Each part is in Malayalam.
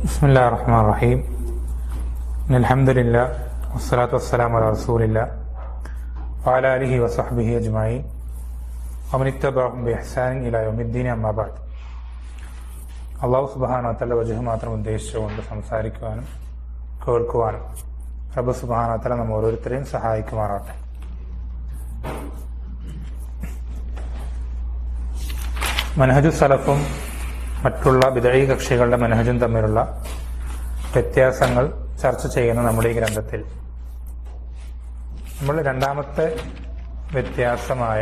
ബിസ്മില്ലാഹിർ റഹ്മാനിർ റഹീം. അൽഹംദുലില്ലാഹ് വസ്സലാത്തു വസ്സലാമു അലാ റസൂലില്ലാഹ് വഅലാ ആലിഹി വസഹ്ബിഹി അജ്മഈൻ വമൻ ഇത്തബഅഹും ബിഇഹ്സാനിൻ ഇലാ യൗമിദ്ദീൻ. അമ്മാ ബഅദ്. അല്ലാഹു സുബ്ഹാനഹു വ തആല വജ്ഹ് മാത്രം ഉദ്ദേശിച്ചുകൊണ്ട് സംസാരിക്കുവാനും കേൾക്കുവാനും റബ്ബ് സുബ്ഹാനഹു വ തആല നമ്മ ഓരോരുത്തരെയും സഹായിക്കുമാറാവട്ടെ. മനഹജു സലഫും മറ്റുള്ള ബിദഈ കക്ഷികളുടെ മനഹജും തമ്മിലുള്ള വ്യത്യാസങ്ങൾ ചർച്ച ചെയ്യുന്ന നമ്മുടെ ഈ ഗ്രന്ഥത്തിൽ നമ്മൾ രണ്ടാമത്തെ വ്യത്യാസമായ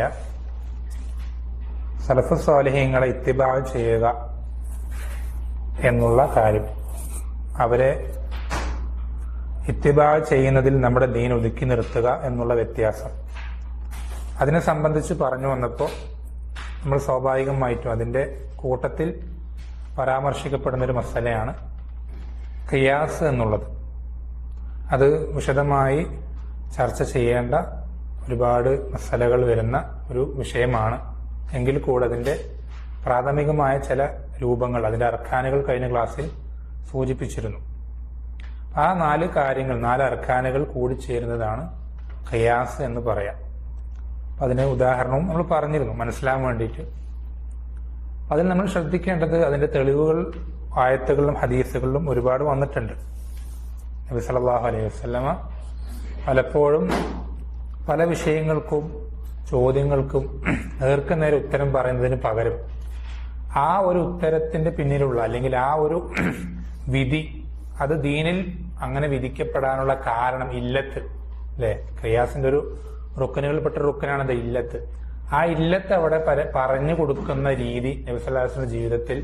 സലഫ് സ്വാലിഹീങ്ങളെ ഇത്തിബാ ചെയ്യുക എന്നുള്ള കാര്യം, അവരെ ഇത്തിബാ ചെയ്യുന്നതിൽ നമ്മുടെ ദീൻ ഒതുക്കി നിർത്തുക എന്നുള്ള വ്യത്യാസം, അതിനെ സംബന്ധിച്ച് പറഞ്ഞു വന്നപ്പോൾ നമ്മൾ സ്വാഭാവികമായിട്ടും അതിൻ്റെ കൂട്ടത്തിൽ പരാമർശിക്കപ്പെടുന്നൊരു മസലയാണ് ഖിയാസ് എന്നുള്ളത്. അത് വിശദമായി ചർച്ച ചെയ്യേണ്ട ഒരുപാട് മസലകൾ വരുന്ന ഒരു വിഷയമാണ്. എങ്കിൽ കൂടെ അതിൻ്റെ പ്രാഥമികമായ ചില രൂപങ്ങൾ, അതിൻ്റെ അർക്കാനുകൾ കഴിഞ്ഞ ക്ലാസ്സിൽ സൂചിപ്പിച്ചിരുന്നു. ആ 4 കാര്യങ്ങൾ, 4 അർക്കാനുകൾ കൂടിച്ചേരുന്നതാണ് ഖിയാസ് എന്ന് പറയാം. അതിന് ഉദാഹരണവും നമ്മൾ പറഞ്ഞിരുന്നു മനസ്സിലാകാൻ വേണ്ടിയിട്ട്. അതിൽ നമ്മൾ ശ്രദ്ധിക്കേണ്ടത്, അതിൻ്റെ തെളിവുകൾ ആയത്തുകളിലും ഹദീസുകളിലും ഒരുപാട് വന്നിട്ടുണ്ട്. നബി സല്ലല്ലാഹു അലൈഹി വസല്ലമ പലപ്പോഴും പല വിഷയങ്ങൾക്കും ചോദ്യങ്ങൾക്കും നേർക്കുനേരെ ഉത്തരം പറയുന്നതിന് പകരം ആ ഒരു ഉത്തരത്തിന്റെ പിന്നിലുള്ള, അല്ലെങ്കിൽ ആ ഒരു വിധി, അത് ദീനിൽ അങ്ങനെ വിധിക്കപ്പെടാനുള്ള കാരണം, ഇല്ലത്ത് അല്ലെ, ഖിയാസിന്റെ ഒരു റുക്കനുകളിൽപ്പെട്ട റുക്കനാണത് ഇല്ലത്ത്. ആ ഇല്ലത്ത് അവിടെ പറഞ്ഞു കൊടുക്കുന്ന രീതി നബി സല്ലല്ലാഹു അലൈഹി വസല്ലം ജീവിതത്തിൽ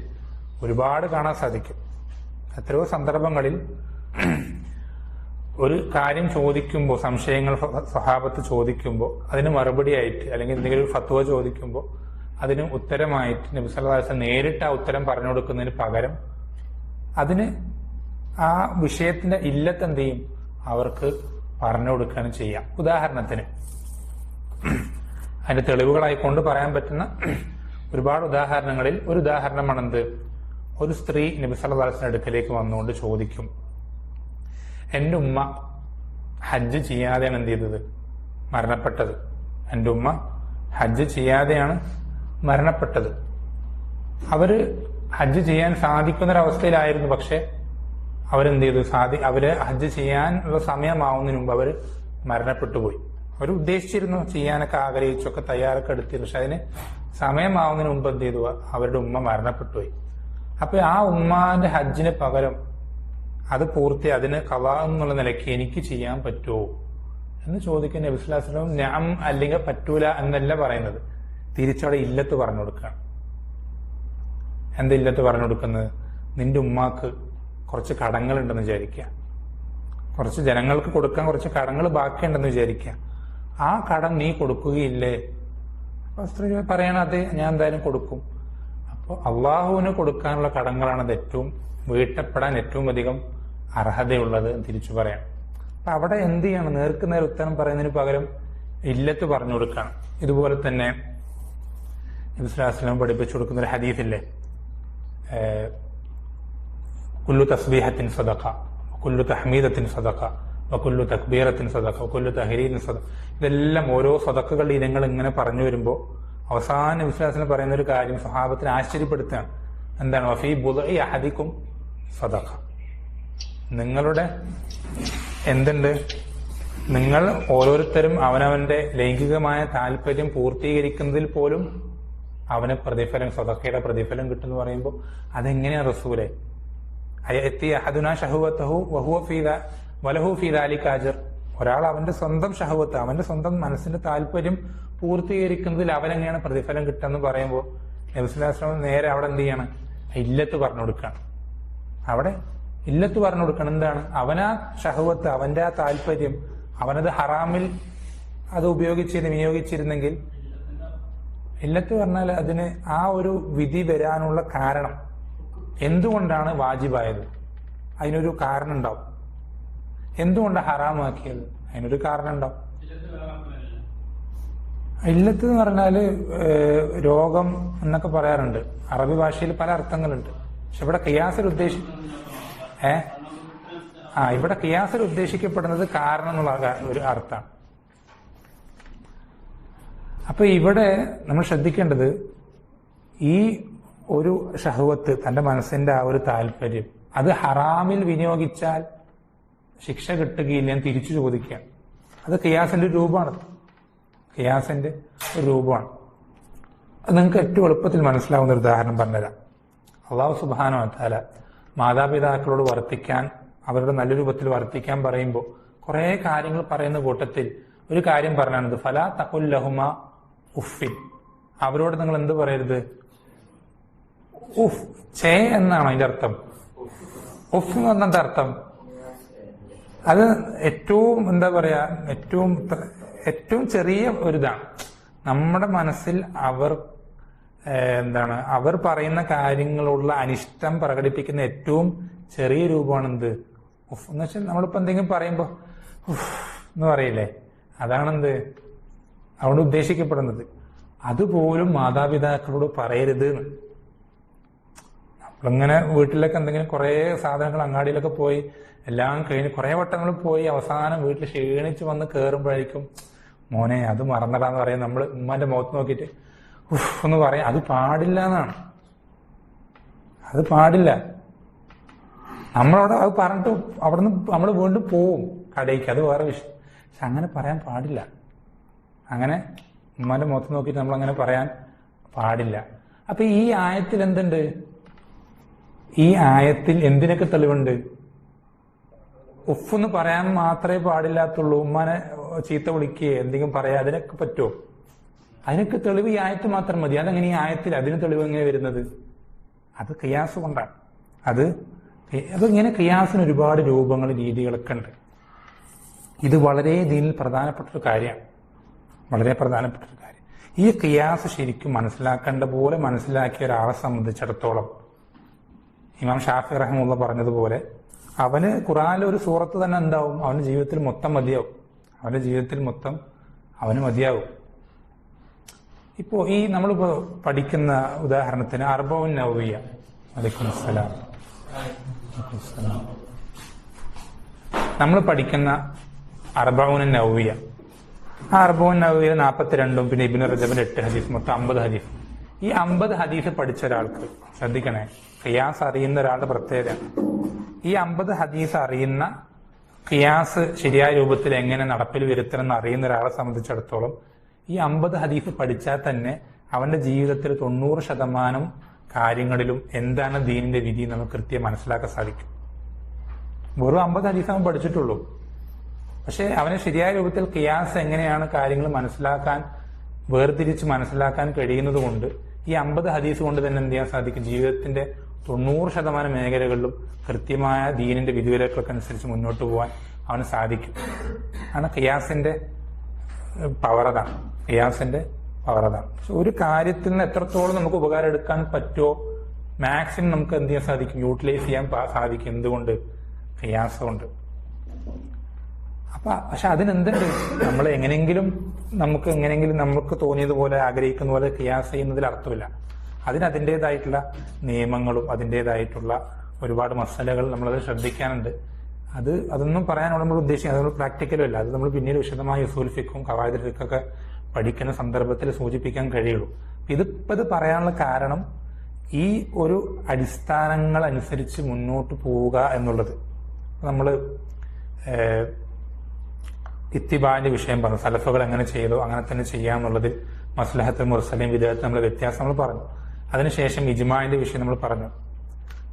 ഒരുപാട് കാണാൻ സാധിക്കും. എത്രയോ സന്ദർഭങ്ങളിൽ ഒരു കാര്യം ചോദിക്കുമ്പോൾ, സംശയങ്ങൾ സ്വഹാബത്ത് ചോദിക്കുമ്പോൾ അതിന് മറുപടിയായിട്ട്, അല്ലെങ്കിൽ എന്തെങ്കിലും ഒരു ഫത്വ ചോദിക്കുമ്പോൾ അതിന് ഉത്തരമായിട്ട് നബി സല്ലല്ലാഹു അലൈഹി വസല്ലം നേരിട്ട് ആ ഉത്തരം പറഞ്ഞു കൊടുക്കുന്നതിന് പകരം അതിന് ആ വിഷയത്തിന്റെ ഇല്ലത്ത് എന്ത് ചെയ്യും, അവർക്ക് പറഞ്ഞു കൊടുക്കുകയാണ് ചെയ്യാം. ഉദാഹരണത്തിന് അതിന്റെ തെളിവുകളായിക്കൊണ്ട് പറയാൻ പറ്റുന്ന ഒരുപാട് ഉദാഹരണങ്ങളിൽ ഒരു ഉദാഹരണമാണെന്ത്, ഒരു സ്ത്രീ നബി സല്ലല്ലാഹു അലൈഹി വസല്ലം അടുക്കലേക്ക് വന്നുകൊണ്ട് ചോദിക്കും, എൻ്റെ ഉമ്മ ഹജ്ജ് ചെയ്യാതെയാണ് എന്ത് ചെയ്തത്, മരണപ്പെട്ടത്. എൻ്റെ ഉമ്മ ഹജ്ജ് ചെയ്യാതെയാണ് മരണപ്പെട്ടത്. അവര് ഹജ്ജ് ചെയ്യാൻ സാധിക്കുന്നൊരവസ്ഥയിലായിരുന്നു, പക്ഷെ അവരെന്ത് ചെയ്തു, അവര് ഹജ്ജ് ചെയ്യാനുള്ള സമയമാവുന്നതിന് മുമ്പ് അവര് മരണപ്പെട്ടു പോയി. അവർ ഉദ്ദേശിച്ചിരുന്നു, ചെയ്യാനൊക്കെ ആഗ്രഹിച്ചൊക്കെ തയ്യാറൊക്കെ എടുത്തിരുന്നു, പക്ഷെ അതിന് സമയമാവുന്നതിന് മുമ്പ് എന്ത് ചെയ്തു, അവരുടെ ഉമ്മ മരണപ്പെട്ടു പോയി. അപ്പൊ ആ ഉമ്മാന്റെ ഹജ്ജിന് പകരം അത് പൂർത്തി, അതിന് ഖളാ എന്നുള്ള നിലയ്ക്ക് എനിക്ക് ചെയ്യാൻ പറ്റുമോ എന്ന് ചോദിക്കുന്ന നബി സല്ലല്ലാഹു അലൈഹി വസല്ലം നഅം അല്ലെങ്കിൽ പറ്റൂല എന്നല്ല പറയുന്നത്, തിരിച്ചവിടെ ഇല്ലത്ത് പറഞ്ഞു കൊടുക്കുകയാണ്. എന്താ ഇല്ലത്ത് പറഞ്ഞു കൊടുക്കുന്നത്? നിന്റെ ഉമ്മാക്ക് കുറച്ച് കടങ്ങളുണ്ടെന്ന് വിചാരിക്കുക, കുറച്ച് ജനങ്ങൾക്ക് കൊടുക്കാൻ കുറച്ച് കടങ്ങൾ ബാക്കിയുണ്ടെന്ന് വിചാരിക്കുക, ആ കടം നീ കൊടുക്കുകയില്ലേ? അപ്പൊ സ്ത്രീ പറയണ, അതെ ഞാൻ എന്തായാലും കൊടുക്കും. അപ്പോൾ അള്ളാഹുവിന് കൊടുക്കാനുള്ള കടങ്ങളാണത് ഏറ്റവും വീട്ടപ്പെടാൻ ഏറ്റവും അധികം അർഹതയുള്ളത് തിരിച്ചു പറയാം. അപ്പൊ അവിടെ എന്ത് ചെയ്യണം, നേർക്കുനേർ ഉത്തരം പറയുന്നതിന് പകരം ഇല്ലത്ത് പറഞ്ഞു കൊടുക്കണം. ഇതുപോലെ തന്നെ നബി സല്ലല്ലാഹു അലൈഹി വസല്ലം പഠിപ്പിച്ചു കൊടുക്കുന്ന ഒരു ഹദീസില്ലേ, കുല്ലു തസ്ബീഹത്തിൻ സദഖ വകുല്ലു തഹ്മീദത്തിൻ സദഖ വകുല്ലു തക്ബീറത്തിൻ സദഖ വകുല്ലു തഹ്ലീലിൻ സദഖ. ഇതെല്ലാം ഓരോ സദഖകളുടെ ഇനങ്ങൾ ഇങ്ങനെ പറഞ്ഞു വരുമ്പോൾ അവസാന വിശ്വാസത്തിന് പറയുന്ന ഒരു കാര്യം സ്വഹാബത്തിനെ ആശ്ചര്യപ്പെടുത്തുകയാണ്. എന്താണ്? വഫീ ബുദ്ഇ അഹദികും സദഖ. നിങ്ങളുടെ എന്തുണ്ട്, നിങ്ങൾ ഓരോരുത്തരും അവനവന്റെ ലൈംഗികമായ താല്പര്യം പൂർത്തീകരിക്കുന്നതിൽ പോലും അവന് പ്രതിഫലം, സദഖയുടെ പ്രതിഫലം കിട്ടുമെന്ന് പറയുമ്പോൾ അതെങ്ങനെയാണ് റസൂലെ? അയത്തി അഹദുനാ ശഹവതഹു വലഹു ഫീ ദാലിക അജ്ർ. ഒരാൾ അവന്റെ സ്വന്തം ഷഹവത്ത്, അവന്റെ സ്വന്തം മനസ്സിന്റെ താല്പര്യം പൂർത്തീകരിക്കുന്നതിൽ അവനെങ്ങനെയാണ് പ്രതിഫലം കിട്ടുമെന്ന് പറയുമ്പോൾ നബി സല്ലല്ലാഹു അലൈഹി വസല്ലം നേരെ അവിടെ എന്ത് ചെയ്യണം, ഇല്ലത്ത് പറഞ്ഞു കൊടുക്കുകയാണ്. അവിടെ ഇല്ലത്ത് പറഞ്ഞു കൊടുക്കണം. എന്താണ്? അവനാ ഷഹവത്ത്, അവന്റെ ആ താല്പര്യം, അവനത് ഹറാമിൽ അത് വിനിയോഗിച്ചിരുന്നെങ്കിൽ, ഇല്ലത്ത് പറഞ്ഞാൽ അതിന് ആ ഒരു വിധി വരാനുള്ള കാരണം, എന്തുകൊണ്ടാണ് വാജിബായത്, അതിനൊരു കാരണം ഉണ്ടാവും. എന്തുകൊണ്ട് ഹറാമാക്കിയത്, അതിനൊരു കാരണം ഉണ്ടാവും. ഇല്ലത്ത് എന്ന് പറഞ്ഞാല് രോഗം എന്നൊക്കെ പറയാറുണ്ട്. അറബി ഭാഷയിൽ പല അർത്ഥങ്ങളുണ്ട്. പക്ഷെ ഇവിടെ ഖിയാസിൽ ഇവിടെ ഖിയാസിൽ ഉദ്ദേശിക്കപ്പെടുന്നത് കാരണം എന്നുള്ള ഒരു അർത്ഥമാണ്. അപ്പൊ ഇവിടെ നമ്മൾ ശ്രദ്ധിക്കേണ്ടത് ഈ ഒരു ഷഹ്വത്ത്, തന്റെ മനസ്സിന്റെ ആ ഒരു താല്പര്യം, അത് ഹറാമിൽ വിനിയോഗിച്ചാൽ ശിക്ഷ കിട്ടുകയില്ല എന്ന് തിരിച്ചു ചോദിക്കുകയാണ്. അത് ഖിയാസിന്റെ ഒരു രൂപമാണ്. ഖിയാസിന്റെ ഒരു രൂപമാണ്. അത് നിങ്ങൾക്ക് ഏറ്റവും എളുപ്പത്തിൽ മനസ്സിലാവുന്ന ഒരു ഉദാഹരണം പറഞ്ഞുതരാം. അള്ളാഹു സുബ്ഹാനഹു വ തആല മാതാപിതാക്കളോട് വർത്തിക്കാൻ, അവരുടെ നല്ല രൂപത്തിൽ വർത്തിക്കാൻ പറയുമ്പോൾ കുറെ കാര്യങ്ങൾ പറയുന്ന കൂട്ടത്തിൽ ഒരു കാര്യം പറഞ്ഞാണത്, ഫലാ തഖുൽ ലഹുമാ ഉഫിൻ. അവരോട് നിങ്ങൾ എന്ത് പറയരുത്? ഉഫ്. ചേ എന്നാണോ അതിന്റെ അർത്ഥം? ഉഫ് എന്ന് പറഞ്ഞ അർത്ഥം അത് ഏറ്റവും എന്താ പറയാ, ഏറ്റവും ചെറിയ ഒരിതാണ്. നമ്മുടെ മനസ്സിൽ അവർ പറയുന്ന കാര്യങ്ങളുള്ള അനിഷ്ടം പ്രകടിപ്പിക്കുന്ന ഏറ്റവും ചെറിയ രൂപമാണ് എന്ത്? ഉഫ് എന്ന് വെച്ചാൽ നമ്മളിപ്പോ എന്തെങ്കിലും പറയുമ്പോ ഉഫ് എന്ന് പറയില്ലേ, അതാണെന്ത് അവിടെ ഉദ്ദേശിക്കപ്പെടുന്നത്. അതുപോലും മാതാപിതാക്കളോട് പറയരുത്. നമ്മളിങ്ങനെ വീട്ടിലൊക്കെ എന്തെങ്കിലും കുറെ സാധനങ്ങൾ അങ്ങാടിയിലൊക്കെ പോയി എല്ലാം കഴിഞ്ഞ് കുറെ വട്ടങ്ങൾ പോയി അവസാനം വീട്ടിൽ ക്ഷീണിച്ച് വന്ന് കയറുമ്പോഴേക്കും മോനെ അത് മറന്നടാന്ന് പറയാം. നമ്മൾ ഉമ്മാന്റെ മുഖത്ത് നോക്കിയിട്ട് ഉഫ് എന്ന് പറയാം. അത് പാടില്ല എന്നാണ്. അത് പാടില്ല. നമ്മളവിടെ അത് പറഞ്ഞിട്ട് അവിടുന്ന് നമ്മൾ വീണ്ടും പോവും കടയ്ക്ക്, അത് വേറെ വിഷയം. പക്ഷെ അങ്ങനെ പറയാൻ പാടില്ല. അങ്ങനെ ഉമ്മാന്റെ മുഖത്ത് നോക്കിയിട്ട് നമ്മൾ അങ്ങനെ പറയാൻ പാടില്ല. അപ്പൊ ഈ ആയത്തിൽ എന്തുണ്ട്? ഈ ആയത്തിൽ എന്തിനൊക്കെ തെളിവുണ്ട്? ഉഫെന്ന് പറയാൻ മാത്രമേ പാടില്ലാത്തുള്ളൂ. ഉമ്മാനെ ചീത്ത വിളിക്കുകയോ എന്തെങ്കിലും പറയാ, അതിനൊക്കെ പറ്റുമോ? അതിനൊക്കെ തെളിവ് ഈ ആയത്ത് മാത്രം മതി. അതെങ്ങനെ ഈ ആയത്തിൽ അതിന് തെളിവ് എങ്ങനെ വരുന്നത്? അത് ഖിയാസ് കൊണ്ടാണ്. അതിങ്ങനെ ഖിയാസിന് ഒരുപാട് രൂപങ്ങൾ, രീതികളൊക്കെ ഉണ്ട്. ഇത് വളരെ ദീനിൽ പ്രധാനപ്പെട്ട ഒരു കാര്യമാണ്. വളരെ പ്രധാനപ്പെട്ട ഒരു കാര്യം. ഈ ഖിയാസ് ശരിക്കും മനസ്സിലാക്കേണ്ട പോലെ മനസ്സിലാക്കിയ ഒരാളെ സംബന്ധിച്ചിടത്തോളം ഇമാം ഷാഫി റഹ്മത്തുള്ളാഹി പറഞ്ഞതുപോലെ അവന് ഖുർആനിലെ ഒരു സൂറത്ത് തന്നെ എന്താവും? അവന്റെ ജീവിതത്തിൽ മൊത്തം മതിയാവും. അവന്റെ ജീവിതത്തിൽ മൊത്തം അവന് മതിയാവും. ഇപ്പോ ഈ നമ്മളിപ്പോ പഠിക്കുന്ന ഉദാഹരണത്തിന് അർബഉൻ നവവിയ്യ, അലൈക്കും അസ്സലാം, നമ്മൾ പഠിക്കുന്ന അർബഉൻ നവവിയ്യ, ആ അർബഉൻ നവവിയ്യ 42 പിന്നെ ഇബ്നു റജബിന്റെ 8 ഹദീസ്, മൊത്തം 50 ഹദീസ്. ഈ 50 ഹദീസ് പഠിച്ച ഒരാൾക്ക് ശ്രദ്ധിക്കണേ, ഖിയാസ് അറിയുന്ന ഒരാളുടെ പ്രത്യേകത, ഈ 50 ഹദീസ് അറിയുന്ന, ഖിയാസ് ശരിയായ രൂപത്തിൽ എങ്ങനെ നടപ്പിൽ വരുത്തണം എന്ന് അറിയുന്ന ഒരാളെ സംബന്ധിച്ചിടത്തോളം ഈ 50 ഹദീസ് പഠിച്ചാൽ തന്നെ അവന്റെ ജീവിതത്തിൽ 90% കാര്യങ്ങളിലും എന്താണ് ദീനിന്റെ വിധി നമുക്ക് കൃത്യം മനസ്സിലാക്കാൻ സാധിക്കും. വെറും 50 ഹദീസ് അവൻ പഠിച്ചിട്ടുള്ളൂ. പക്ഷെ അവന് ശരിയായ രൂപത്തിൽ ഖിയാസ് എങ്ങനെയാണ് കാര്യങ്ങൾ മനസ്സിലാക്കാൻ, വേർതിരിച്ച് മനസ്സിലാക്കാൻ കഴിയുന്നത് കൊണ്ട് ഈ 50 ഹദീസ് കൊണ്ട് തന്നെ എന്ത് ചെയ്യാൻ സാധിക്കും? ജീവിതത്തിന്റെ 90% മേഖലകളിലും കൃത്യമായ ദീനിന്റെ വിധിവിലക്കൊക്കെ അനുസരിച്ച് മുന്നോട്ട് പോകാൻ അവന് സാധിക്കും. ആണ് ഖിയാസിന്റെ പവറതാണ്. ഖിയാസിന്റെ പവറതാണ്. പക്ഷെ ഒരു കാര്യത്തിൽ നിന്ന് എത്രത്തോളം നമുക്ക് ഉപകാരം എടുക്കാൻ പറ്റുമോ മാക്സിമം നമുക്ക് എന്ത് ചെയ്യാൻ സാധിക്കും? യൂട്ടിലൈസ് ചെയ്യാൻ സാധിക്കും. എന്തുകൊണ്ട്? ഖിയാസ് കൊണ്ട്. പക്ഷെ അതിനെന്തുണ്ട്? നമ്മൾ നമുക്ക് തോന്നിയതുപോലെ ആഗ്രഹിക്കുന്ന പോലെ ഖിയാസ് ചെയ്യുന്നതിൽ അർത്ഥമില്ല. അതിൻ്റെതായിട്ടുള്ള നിയമങ്ങളും അതിൻ്റെതായിട്ടുള്ള ഒരുപാട് മസലകൾ നമ്മളത് ശ്രദ്ധിക്കാനുണ്ട്. അതൊന്നും പറയാനുള്ള നമ്മൾ ഉദ്ദേശിക്കുന്നത് നമ്മൾ പ്രാക്ടിക്കലും അല്ല. അത് നമ്മൾ പിന്നീട് വിശദമായി ഉസൂൽ ഫിഖും ഖവായിദുൽ ഫിഖൊക്കെ പഠിക്കുന്ന സന്ദർഭത്തിൽ സൂചിപ്പിക്കാൻ കഴിയുള്ളൂ. ഇത് പറയാനുള്ള കാരണം ഈ ഒരു അടിസ്ഥാനങ്ങൾ അനുസരിച്ച് മുന്നോട്ട് പോവുക എന്നുള്ളത്. നമ്മൾ ഇത്തിബാന്റെ വിഷയം പറഞ്ഞു, സലഫുകൾ എങ്ങനെ ചെയ്തോ അങ്ങനെ തന്നെ ചെയ്യാന്നുള്ളതിൽ മസ്ലഹത്തുൽ മുർസലീൻ വിദഅത്ത് നമ്മളെ വ്യത്യാസം നമ്മൾ പറഞ്ഞു. അതിനുശേഷം ഇജ്മാഇന്റെ വിഷയം നമ്മൾ പറഞ്ഞു.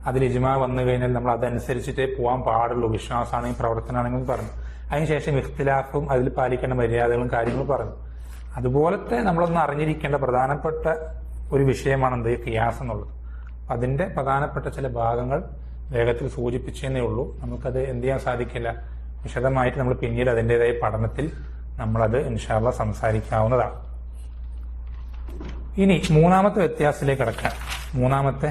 അതിൽ ഇജ്മാ വന്നു കഴിഞ്ഞാൽ നമ്മൾ അതനുസരിച്ചിട്ടേ പോകാൻ പാടുള്ളൂ, വിശ്വാസമാണെങ്കിലും പ്രവർത്തനമാണെങ്കിലും പറഞ്ഞു. അതിനുശേഷം ഇഖ്തിലാഫും അതിൽ പാലിക്കേണ്ട മര്യാദകളും കാര്യങ്ങളും പറഞ്ഞു. അതുപോലത്തെ നമ്മളൊന്ന് അറിഞ്ഞിരിക്കേണ്ട പ്രധാനപ്പെട്ട ഒരു വിഷയമാണ് എന്ത്? ഖിയാസ് എന്നുള്ളത്. അതിന്റെ പ്രധാനപ്പെട്ട ചില ഭാഗങ്ങൾ വേഗത്തിൽ സൂചിപ്പിച്ചേ ഉള്ളൂ. നമുക്കത് എന്ത് ചെയ്യാൻ സാധിക്കില്ല, വിശദമായിട്ട് നമ്മൾ പിന്നീട് അതിൻ്റെതായ പഠനത്തിൽ നമ്മളത് ഇൻഷാ അല്ലാഹ് സംസാരിക്കാവുന്നതാണ്. ഇനി മൂന്നാമത്തെ വ്യത്യാസത്തിലേക്ക് കടക്കാം. മൂന്നാമത്തെ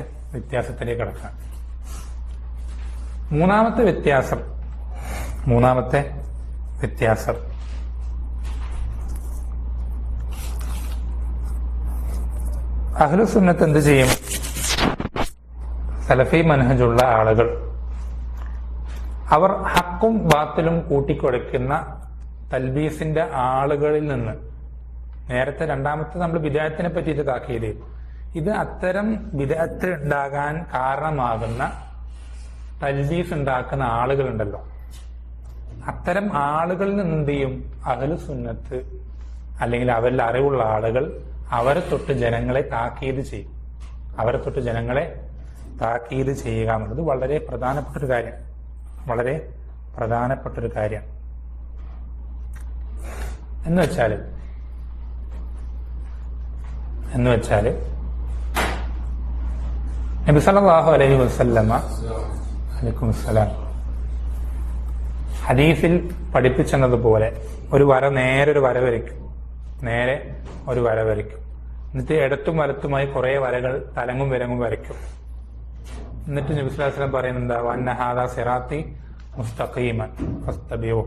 വ്യത്യാസം അഹ്ലുസുന്നത്ത് എന്ത് ചെയ്യും? സലഫി മനഹജുള്ള ആളുകൾ അവർ ഹക്കും ബാത്തിലും കൂട്ടിക്കുഴയ്ക്കുന്ന തൽബീസിന്റെ ആളുകളിൽ നിന്ന്, നേരത്തെ രണ്ടാമത്തെ നമ്മൾ ബിദഅത്തിനെ പറ്റിയിട്ട് താക്കീത്, ഇത് അത്തരം ബിദഅത്ത് ഉണ്ടാകാൻ കാരണമാകുന്ന തൽബീസ് ഉണ്ടാക്കുന്ന ആളുകളുണ്ടല്ലോ, അത്തരം ആളുകളിൽ നിന്ന് എന്ത് ചെയ്യും? അഹ്ലു സുന്നത്ത് അല്ലെങ്കിൽ അവരിൽ അറിവുള്ള ആളുകൾ അവരെ തൊട്ട് ജനങ്ങളെ താക്കീത് ചെയ്യും. അവരെ തൊട്ട് ജനങ്ങളെ താക്കീത് ചെയ്യുക എന്നുള്ളത് വളരെ പ്രധാനപ്പെട്ടൊരു കാര്യം, വളരെ പ്രധാനപ്പെട്ടൊരു കാര്യം. എന്ന് വെച്ചാല് നബി സല്ലല്ലാഹു അലൈഹി വസല്ലമ അലൈക്കും സലാം ഹദീസിൽ പഠിപ്പിച്ചെന്നതുപോലെ നേരെ ഒരു വര വരയ്ക്കും. എന്നിട്ട് ഇടത്തും വലത്തുമായി കുറെ വരകൾ തലങ്ങും വിലങ്ങും വരയ്ക്കും. എന്നിട്ട് നബി സല്ലല്ലാഹു അലൈഹി വസല്ലം പറയുന്നുണ്ട്, വഅന്ന ഹാദാ സിറാത്തി മുസ്തഖീമൻ ഫസ്തബിഊ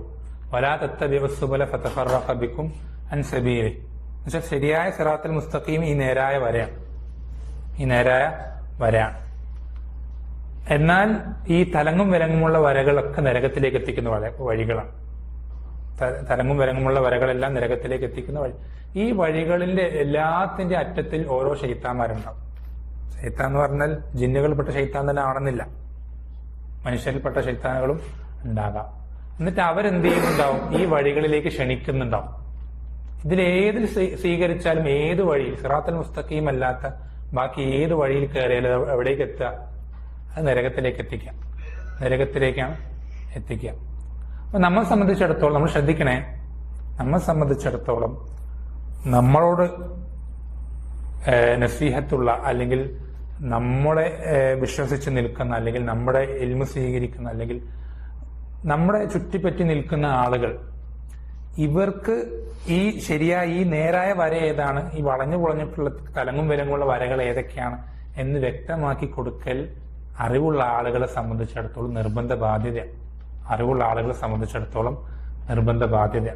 വലാ തത്തബിഉ സുബല ഫതഫറഖ ബികും അൻ സബീലി. എന്നുവെച്ചാൽ ശരിയായ സിറാത്തുൽ മുസ്തഖീം ഈ നേരായ വരയാണ്. എന്നാൽ ഈ തലങ്ങും വിലങ്ങുമുള്ള വരകളൊക്കെ നരകത്തിലേക്ക് എത്തിക്കുന്ന വഴികളാണ്. തലങ്ങും വിലങ്ങുമുള്ള വരകളെല്ലാം നരകത്തിലേക്ക് എത്തിക്കുന്ന വഴി. ഈ വഴികളിന്റെ എല്ലാത്തിന്റെ അറ്റത്തിൽ ഓരോ ശൈത്താന്മാരുണ്ടാവും. ശൈത്താൻ എന്ന് പറഞ്ഞാൽ ജിന്നുകൾപ്പെട്ട ശൈത്താൻ തന്നെ ആണെന്നില്ല, മനുഷ്യരിൽപ്പെട്ട ശൈത്താനുകളും ഉണ്ടാകാം. എന്നിട്ട് അവരെന്ത് ചെയ്യുന്നുണ്ടാവും? ഈ വഴികളിലേക്ക് ക്ഷണിക്കുന്നുണ്ടാവും. ഇതിലേതിൽ സ്വീകരിച്ചാലും ഏത് വഴിയിൽ, സിറാത്തുൽ മുസ്തഖീം അല്ലാത്ത ബാക്കി ഏത് വഴിയിൽ കയറിയാലും എവിടേക്ക് എത്തുക? അത് നരകത്തിലേക്കാണ് എത്തിക്കുക. അപ്പൊ നമ്മെ സംബന്ധിച്ചിടത്തോളം നമ്മൾ ശ്രദ്ധിക്കണേ, നമ്മളോട് നസീഹത്തുള്ള അല്ലെങ്കിൽ നമ്മളെ വിശ്വസിച്ച് നിൽക്കുന്ന അല്ലെങ്കിൽ നമ്മുടെ ഇൽമു സ്വീകരിക്കുന്ന അല്ലെങ്കിൽ നമ്മുടെ ചുറ്റിപ്പറ്റി നിൽക്കുന്ന ആളുകൾ, ഇവർക്ക് ഈ ശരിയായ ഈ നേരായ വര ഏതാണ്, ഈ വളഞ്ഞു പൊളഞ്ഞിട്ടുള്ള തലങ്ങും വിലങ്ങുള്ള വരകൾ ഏതൊക്കെയാണ് എന്ന് വ്യക്തമാക്കി കൊടുക്കൽ അറിവുള്ള ആളുകളെ സംബന്ധിച്ചിടത്തോളം നിർബന്ധ ബാധ്യത.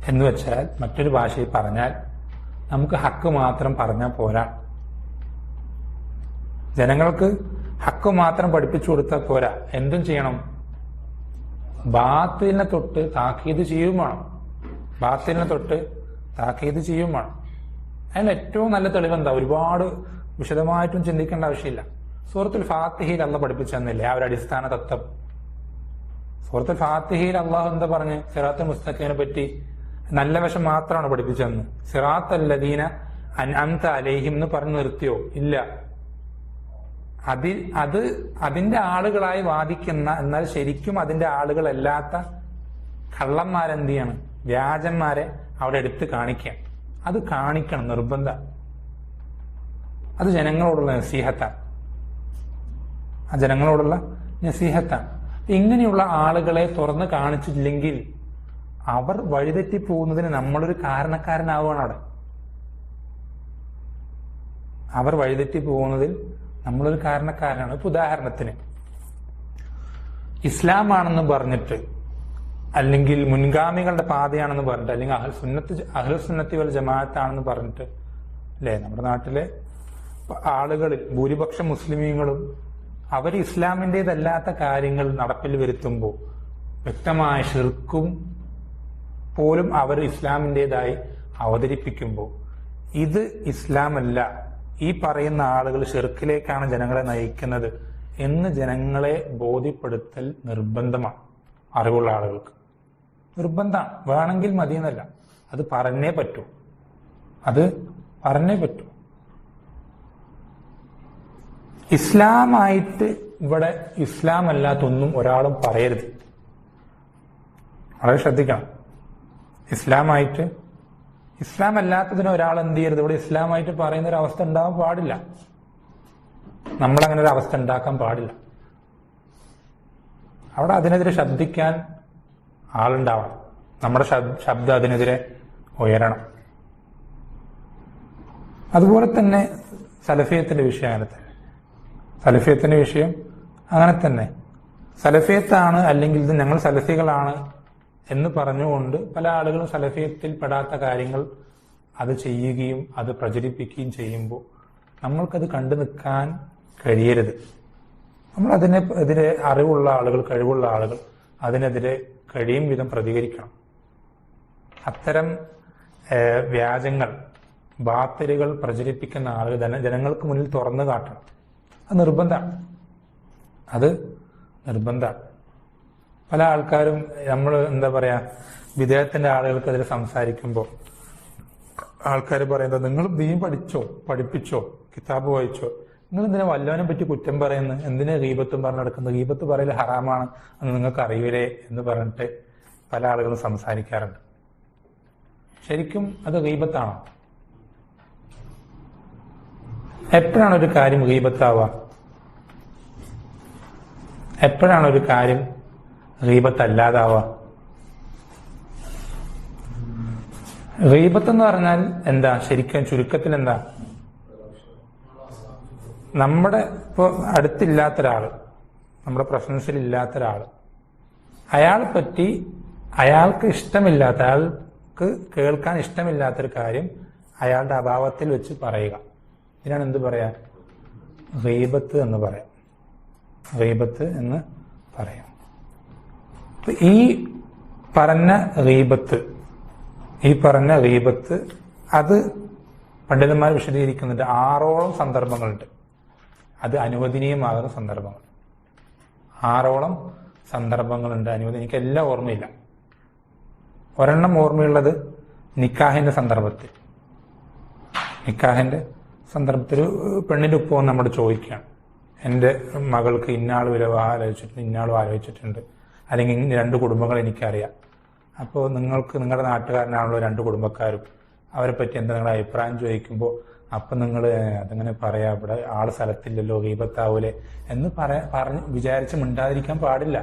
എന്ന് വെച്ചാൽ മറ്റൊരു ഭാഷയിൽ പറഞ്ഞാൽ നമുക്ക് ഹക്ക് മാത്രം പറഞ്ഞാൽ പോരാ, ജനങ്ങൾക്ക് ഹക്ക് മാത്രം പഠിപ്പിച്ചു കൊടുത്താൽ പോരാ. എന്തും ചെയ്യണം? ബാത്തിലിനെ തൊട്ട് താക്കീത് ചെയ്യും വേണം. അതിന് ഏറ്റവും നല്ല തെളിവെന്താ? ഒരുപാട് വിശദമായിട്ടും ചിന്തിക്കേണ്ട ആവശ്യമില്ല. സൂറത്തുൽ ഫാത്തിഹയിൽ അള്ളാഹ് പഠിപ്പിച്ചു തന്നില്ലേ ആ ഒരു അടിസ്ഥാന തത്വം? സൂറത്തുൽ ഫാത്തിഹയിൽ അള്ളാഹു എന്താ പറഞ്ഞ് സിറാത്തുൽ മുസ്തഖീമിനെ പറ്റി നല്ല വശം മാത്രമാണ് പഠിപ്പിച്ചു തന്നത്. സിറാത്തൽ ലദീന അൻഅംത അലൈഹിം എന്ന് പറഞ്ഞു നിർത്തിയോ? ഇല്ല. അതിന്റെ ആളുകളായി വാദിക്കുന്ന, എന്നാൽ ശരിക്കും അതിന്റെ ആളുകളല്ലാത്ത കള്ളന്മാരെന്ത് ചെയ്യണം? വ്യാജന്മാരെ അവിടെ എടുത്ത് കാണിക്കാം. അത് കാണിക്കണം, നിർബന്ധം. അത് ജനങ്ങളോടുള്ള നസീഹത്താണ്. ഇങ്ങനെയുള്ള ആളുകളെ തുറന്ന് കാണിച്ചില്ലെങ്കിൽ അവർ വഴിതെറ്റി പോകുന്നതിന് നമ്മളൊരു കാരണക്കാരനാവുകയാണ് അവിടെ. നമ്മളൊരു കാരണക്കാരനാണ്. ഇപ്പൊ ഉദാഹരണത്തിന് ഇസ്ലാമാണെന്ന് പറഞ്ഞിട്ട്, അല്ലെങ്കിൽ മുൻഗാമികളുടെ പാതയാണെന്ന് പറഞ്ഞിട്ട്, അല്ലെങ്കിൽ അഹ്ലുസുന്നത്തി വൽ ജമാഅത്താണെന്ന് പറഞ്ഞിട്ട്, അല്ലെ, നമ്മുടെ നാട്ടിലെ ആളുകളിൽ ഭൂരിപക്ഷം മുസ്ലിമീങ്ങളും അവർ ഇസ്ലാമിൻ്റെതല്ലാത്ത കാര്യങ്ങൾ നടപ്പിൽ വരുത്തുമ്പോൾ വ്യക്തമായ ഷിർക്കും പോലും അവർ ഇസ്ലാമിൻ്റെതായി അവതരിപ്പിക്കുമ്പോൾ ഇത് ഇസ്ലാമല്ല, ഈ പറയുന്ന ആളുകൾ ഷിർക്കിലേക്കാണ് ജനങ്ങളെ നയിക്കുന്നത് എന്ന് ജനങ്ങളെ ബോധ്യപ്പെടുത്തൽ നിർബന്ധമാണ്. അറിവുള്ള ആളുകൾക്ക് നിർബന്ധമാണ്. വേണമെങ്കിൽ മതിയെന്നല്ല, അത് പറഞ്ഞേ പറ്റൂ. ഇസ്ലാമായിട്ട് ഇവിടെ ഇസ്ലാം അല്ലാത്തൊന്നും ഒരാളും പറയരുത്. വളരെ ശ്രദ്ധിക്കണം. ഇസ്ലാം അല്ലാത്തതിന് ഒരാൾ എന്ത് ചെയ്യരുത്? ഇവിടെ ഇസ്ലാമായിട്ട് പറയുന്ന ഒരു അവസ്ഥ ഉണ്ടാകാൻ പാടില്ല. നമ്മളങ്ങനെ ഒരു അവസ്ഥ ഉണ്ടാക്കാൻ പാടില്ല. അവിടെ അതിനെതിരെ ശബ്ദിക്കാൻ ആളുണ്ടാവണം. നമ്മുടെ ശബ്ദം അതിനെതിരെ ഉയരണം. അതുപോലെ തന്നെ സലഫിയത്തിന്റെ വിഷയം അങ്ങനെ തന്നെ. സലഫിയത്താണ്, അല്ലെങ്കിൽ ഇത് ഞങ്ങൾ സലഫികളാണ് എന്ന് പറഞ്ഞുകൊണ്ട് പല ആളുകളും സലഫിയത്തിൽ പെടാത്ത കാര്യങ്ങൾ അത് ചെയ്യുകയും അത് പ്രചരിപ്പിക്കുകയും ചെയ്യുമ്പോൾ നമ്മൾക്കത് കണ്ടു നിൽക്കാൻ കഴിയരുത്. നമ്മൾ അതിനെതിരെ അറിവുള്ള ആളുകൾ, കഴിവുള്ള ആളുകൾ അതിനെതിരെ കഴിയും വിധം പ്രതികരിക്കണം. അത്തരം വ്യാജങ്ങൾ, ബാത്തിലുകൾ പ്രചരിപ്പിക്കുന്ന ആളുകൾ ജനങ്ങൾക്ക് മുന്നിൽ തുറന്നു കാട്ടണം. അത് നിർബന്ധമാണ്. പല ആൾക്കാരും നമ്മൾ എന്താ പറയാ, വിദേഹത്തിന്റെ ആളുകൾക്കെതിരെ സംസാരിക്കുമ്പോൾ ആൾക്കാർ പറയുന്നത്, നിങ്ങൾ ദീൻ പഠിപ്പിച്ചോ, കിതാബ് വായിച്ചോ, നിങ്ങൾ എന്തിനാ വല്ലവനെ പറ്റി കുറ്റം പറയുന്നത്, എന്തിനാ ഗീബത്തും പറഞ്ഞു നടക്കുന്നത്, ഗീബത്ത് പറയൽ ഹറാമാണ് എന്ന് നിങ്ങൾക്ക് അറിയൂലേ എന്ന് പറഞ്ഞിട്ട് പല ആളുകളും സംസാരിക്കാറുണ്ട്. ശരിക്കും അത് ഗീബത്താണോ? എപ്പോഴാണ് ഒരു കാര്യം ഗീബത്താവുക? എപ്പോഴാണ് ഒരു കാര്യം ഗീബത്തല്ലാതാവുക? ഗീബത്ത് എന്ന് പറഞ്ഞാൽ എന്താ? ശരിക്കും ചുരുക്കത്തിൽ എന്താ? നമ്മുടെ ഇപ്പൊ അടുത്തില്ലാത്തൊരാള്, നമ്മുടെ പ്രസൻസിൽ ഇല്ലാത്തൊരാള്, അയാളെ പറ്റി അയാൾക്ക് ഇഷ്ടമില്ലാത്ത, അയാൾക്ക് കേൾക്കാൻ ഇഷ്ടമില്ലാത്തൊരു കാര്യം അയാളുടെ അഭാവത്തിൽ വെച്ച് പറയുക. ഇതിനാണ് എന്ത് പറയാ? ഗീബത്ത് എന്ന് പറയാം. ഗീബത്ത് എന്ന് പറയാം. ഈ പറഞ്ഞ ഗീബത്ത് അത് പണ്ഡിതന്മാർ വിശദീകരിക്കുന്നുണ്ട്. 6ഓളം സന്ദർഭങ്ങളുണ്ട് അത് അനുവദനീയമാകുന്ന സന്ദർഭങ്ങൾ. 6ഓളം സന്ദർഭങ്ങളുണ്ട് അനുവദനീയം. എനിക്ക് എല്ലാം ഓർമ്മയില്ല. ഒരെണ്ണം ഓർമ്മയുള്ളത് നിക്കാഹിന്റെ സന്ദർഭത്തിൽ. ഒരു പെണ്ണിന്റെ ഉപ്പ വന്ന് നമ്മൾ ചോദിക്കുകയാണ്, എൻ്റെ മകൾക്ക് ഇന്നാൾ വിവാഹം ആലോചിച്ചിട്ടുണ്ട്, ഇന്നാളും ആലോചിച്ചിട്ടുണ്ട്, അല്ലെങ്കിൽ 2 കുടുംബങ്ങൾ എനിക്കറിയാം. അപ്പോൾ നിങ്ങൾക്ക് നിങ്ങളുടെ നാട്ടുകാരനാണല്ലോ 2 കുടുംബക്കാരും, അവരെ പറ്റി എന്താ നിങ്ങളുടെ അഭിപ്രായം ചോദിക്കുമ്പോൾ അപ്പം നിങ്ങൾ അതങ്ങനെ പറയാം, ഇവിടെ ആള് സ്ഥലത്തില്ലല്ലോ, ഗീബത്താവൂലേ എന്ന് പറഞ്ഞ് വിചാരിച്ച് മിണ്ടാതിരിക്കാൻ പാടില്ല.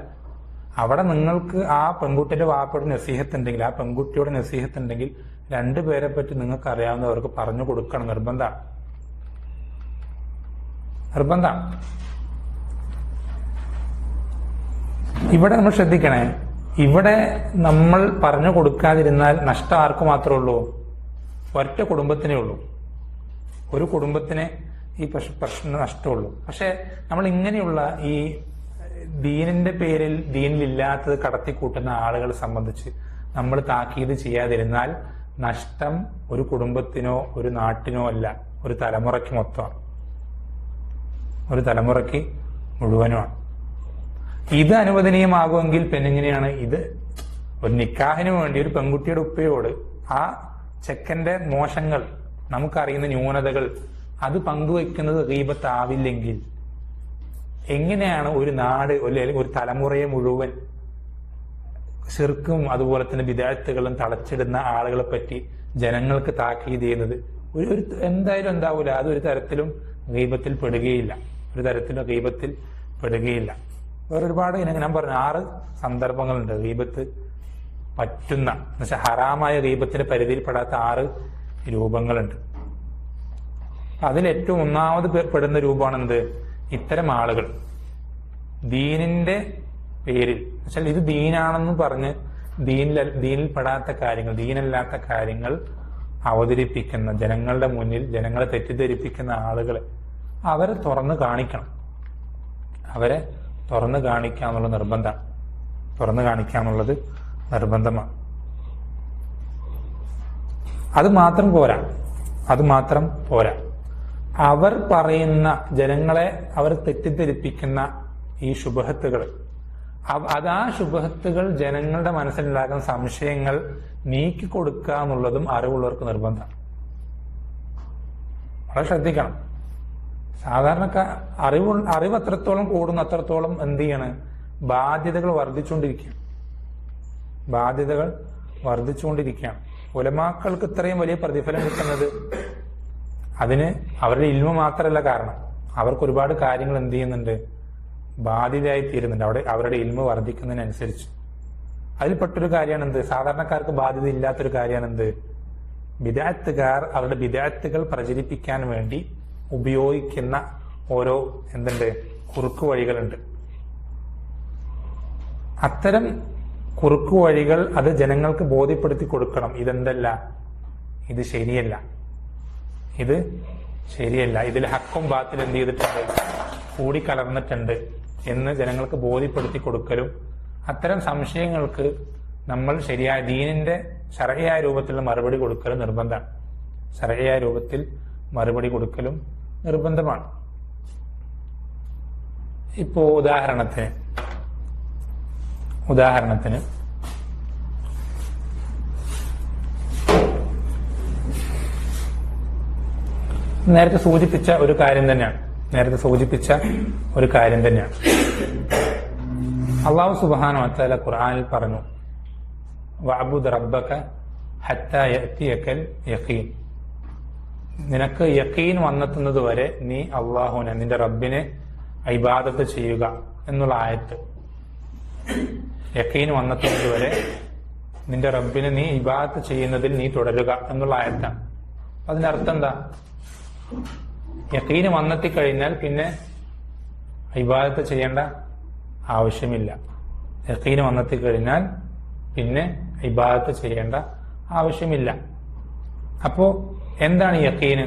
അവിടെ നിങ്ങൾക്ക് ആ പെൺകുട്ടിയുടെ വാപ്പയുടെ നസീഹത്തുണ്ടെങ്കിൽ, ആ പെൺകുട്ടിയുടെ നസീഹത്തുണ്ടെങ്കിൽ 2 പേരെ പറ്റി നിങ്ങൾക്ക് അറിയാവുന്നവർക്ക് പറഞ്ഞു കൊടുക്കണം. നിർബന്ധമാണ്. ഇവിടെ നമ്മൾ ശ്രദ്ധിക്കണേ, ഇവിടെ നമ്മൾ പറഞ്ഞു കൊടുക്കാതിരുന്നാൽ നഷ്ടം ആർക്ക് മാത്രമേ ഉള്ളൂ? ഒറ്റ കുടുംബത്തിനേ ഉള്ളൂ. ഒരു കുടുംബത്തിനെ ഈ പ്രശ്നം നഷ്ടമുള്ളൂ. പക്ഷെ നമ്മൾ ഇങ്ങനെയുള്ള ഈ ദീനിന്റെ പേരിൽ ദീനിലില്ലാത്തത് കടത്തിക്കൂട്ടുന്ന ആളുകളെ സംബന്ധിച്ച് നമ്മൾ താക്കീത് ചെയ്യാതിരുന്നാൽ നഷ്ടം ഒരു കുടുംബത്തിനോ ഒരു നാട്ടിനോ അല്ല, ഒരു തലമുറയ്ക്ക് മൊത്തമാണ്, ഒരു തലമുറയ്ക്ക് മുഴുവനുമാണ്. ഇത് അനുവദനീയമാകുമെങ്കിൽ പെണ്ണെങ്ങനെയാണ്? ഇത് ഒരു നിക്കാഹിന് വേണ്ടി ഒരു പെൺകുട്ടിയുടെ ഉപ്പയോട് ആ ചെക്കന്റെ മോശങ്ങൾ, നമുക്കറിയുന്ന ന്യൂനതകൾ അത് പങ്കുവെക്കുന്നത് ഗീബത്താവില്ലെങ്കിൽ എങ്ങനെയാണ് ഒരു നാട് അല്ലെങ്കിൽ ഒരു തലമുറയെ മുഴുവൻ ശിർക്കും അതുപോലെ തന്നെ ബിദഅത്തുകളും തളച്ചിടുന്ന ആളുകളെ പറ്റി ജനങ്ങൾക്ക് താക്കീത് ചെയ്യുന്നത്? എന്തായാലും എന്താവൂല, അതൊരു തരത്തിലും ഗീബത്തിൽ പെടുകയില്ല. വേറൊരുപാട് ഞാൻ പറഞ്ഞു 6 സന്ദർഭങ്ങളുണ്ട് ഗീബത്ത് പറ്റുന്ന, എന്നുവെച്ചാൽ ഹറാമായ ഗീബത്തിന്റെ പരിധിയിൽപ്പെടാത്ത 6 രൂപങ്ങളുണ്ട്. അതിലേറ്റവും ഒന്നാമത് പെടുന്ന രൂപമാണ് എന്ത്? ഇത്തരം ആളുകൾ ദീനിന്റെ പേരിൽ, എന്നുവെച്ചാൽ ഇത് ദീനാണെന്ന് പറഞ്ഞ് ദീനിൽ പെടാത്ത കാര്യങ്ങൾ, ദീനല്ലാത്ത കാര്യങ്ങൾ അവതരിപ്പിക്കുന്ന, ജനങ്ങളുടെ മുന്നിൽ ജനങ്ങളെ തെറ്റിദ്ധരിപ്പിക്കുന്ന ആളുകളെ അവരെ തുറന്ന് കാണിക്കണം. തുറന്ന് കാണിക്കാന്നുള്ളത് നിർബന്ധമാണ്. അത് മാത്രം പോരാ. അവർ പറയുന്ന, ജനങ്ങളെ അവർ തെറ്റിദ്ധരിപ്പിക്കുന്ന ഈ ശുബഹത്തുകൾ, ആ ശുബഹത്തുകൾ ജനങ്ങളുടെ മനസ്സിലുണ്ടാകുന്ന സംശയങ്ങൾ നീക്കിക്കൊടുക്കുക എന്നുള്ളതും അറിവുള്ളവർക്ക് നിർബന്ധമാണ്. വളരെ ശ്രദ്ധിക്കണം. സാധാരണക്കാർ അറിവ് എത്രത്തോളം കൂടുന്നു അത്രത്തോളം എന്ത് ചെയ്യാണ്? ബാധ്യതകൾ വർദ്ധിച്ചുകൊണ്ടിരിക്കുകയാണ്. ഉലമാക്കൾക്ക് ഇത്രയും വലിയ പ്രതിഫലം കിട്ടുന്നത് അതിന് അവരുടെ ഇൽമ മാത്രമല്ല കാരണം, അവർക്ക് ഒരുപാട് കാര്യങ്ങൾ എന്ത് ചെയ്യുന്നുണ്ട്? ബാധ്യതയായി തീരുന്നുണ്ട് അവരുടെ ഇൽമ വർദ്ധിക്കുന്നതിനനുസരിച്ച്. അതിൽപ്പെട്ടൊരു കാര്യമാണ് എന്ത്? സാധാരണക്കാർക്ക് ബാധ്യത ഇല്ലാത്തൊരു കാര്യമാണ് എന്ത്? ബിദഅത്തുകാർ അവരുടെ ബിദഅത്തുകൾ പ്രചരിപ്പിക്കാൻ വേണ്ടി ഉപയോഗിക്കുന്ന ഓരോ കുറുക്കു വഴികളുണ്ട്. അത്തരം കുറുക്കു വഴികൾ അത് ജനങ്ങൾക്ക് ബോധ്യപ്പെടുത്തി കൊടുക്കണം. ഇത് ശരിയല്ല, ഇതിൽ ഹക്കും ബാത്തിൽ എന്ത് ചെയ്തിട്ടുണ്ട്? കൂടിക്കലർന്നിട്ടുണ്ട് എന്ന് ജനങ്ങൾക്ക് ബോധ്യപ്പെടുത്തി കൊടുക്കലും അത്തരം സംശയങ്ങൾക്ക് നമ്മൾ ശരിയായ ദീനിന്റെ ശർഈയായ രൂപത്തിലുള്ള മറുപടി കൊടുക്കലും നിർബന്ധമാണ്. ശർഈയായ രൂപത്തിൽ മറുപടി കൊടുക്കലും നിർബന്ധമാണ്. ഇപ്പോ ഉദാഹരണത്തിന് നേരത്തെ സൂചിപ്പിച്ച ഒരു കാര്യം തന്നെയാണ്. അല്ലാഹു സുബ്ഹാനഹു വ തആല ഖുർആനിൽ പറഞ്ഞു, വഅബ്ദുദ് റബ്ബക ഹത്താ യഅതിയകൽ യഖീൻ. നിനക്ക് യഖീൻ വന്നെത്തുന്നത് വരെ നീ അള്ളാഹുവിനെ, നിന്റെ റബ്ബിനെ ഇബാദത്ത് ചെയ്യുക എന്നുള്ള ആയത്ത്. യഖീൻ വന്നെത്തുന്നത് വരെ നിന്റെ റബ്ബിനെ നീ ഇബാദത്ത് ചെയ്യുന്നതിൽ നീ തുടരുക എന്നുള്ള ആയത്താണ്. അതിന്റെ അർത്ഥം എന്താ? യഖീന് വന്നെത്തിക്കഴിഞ്ഞാൽ പിന്നെ ഇബാദത്ത് ചെയ്യേണ്ട ആവശ്യമില്ല. യഖീന് വന്നെത്തിക്കഴിഞ്ഞാൽ പിന്നെ ഇബാദത്ത് ചെയ്യേണ്ട ആവശ്യമില്ല. അപ്പോ എന്താണ് യഖീന്?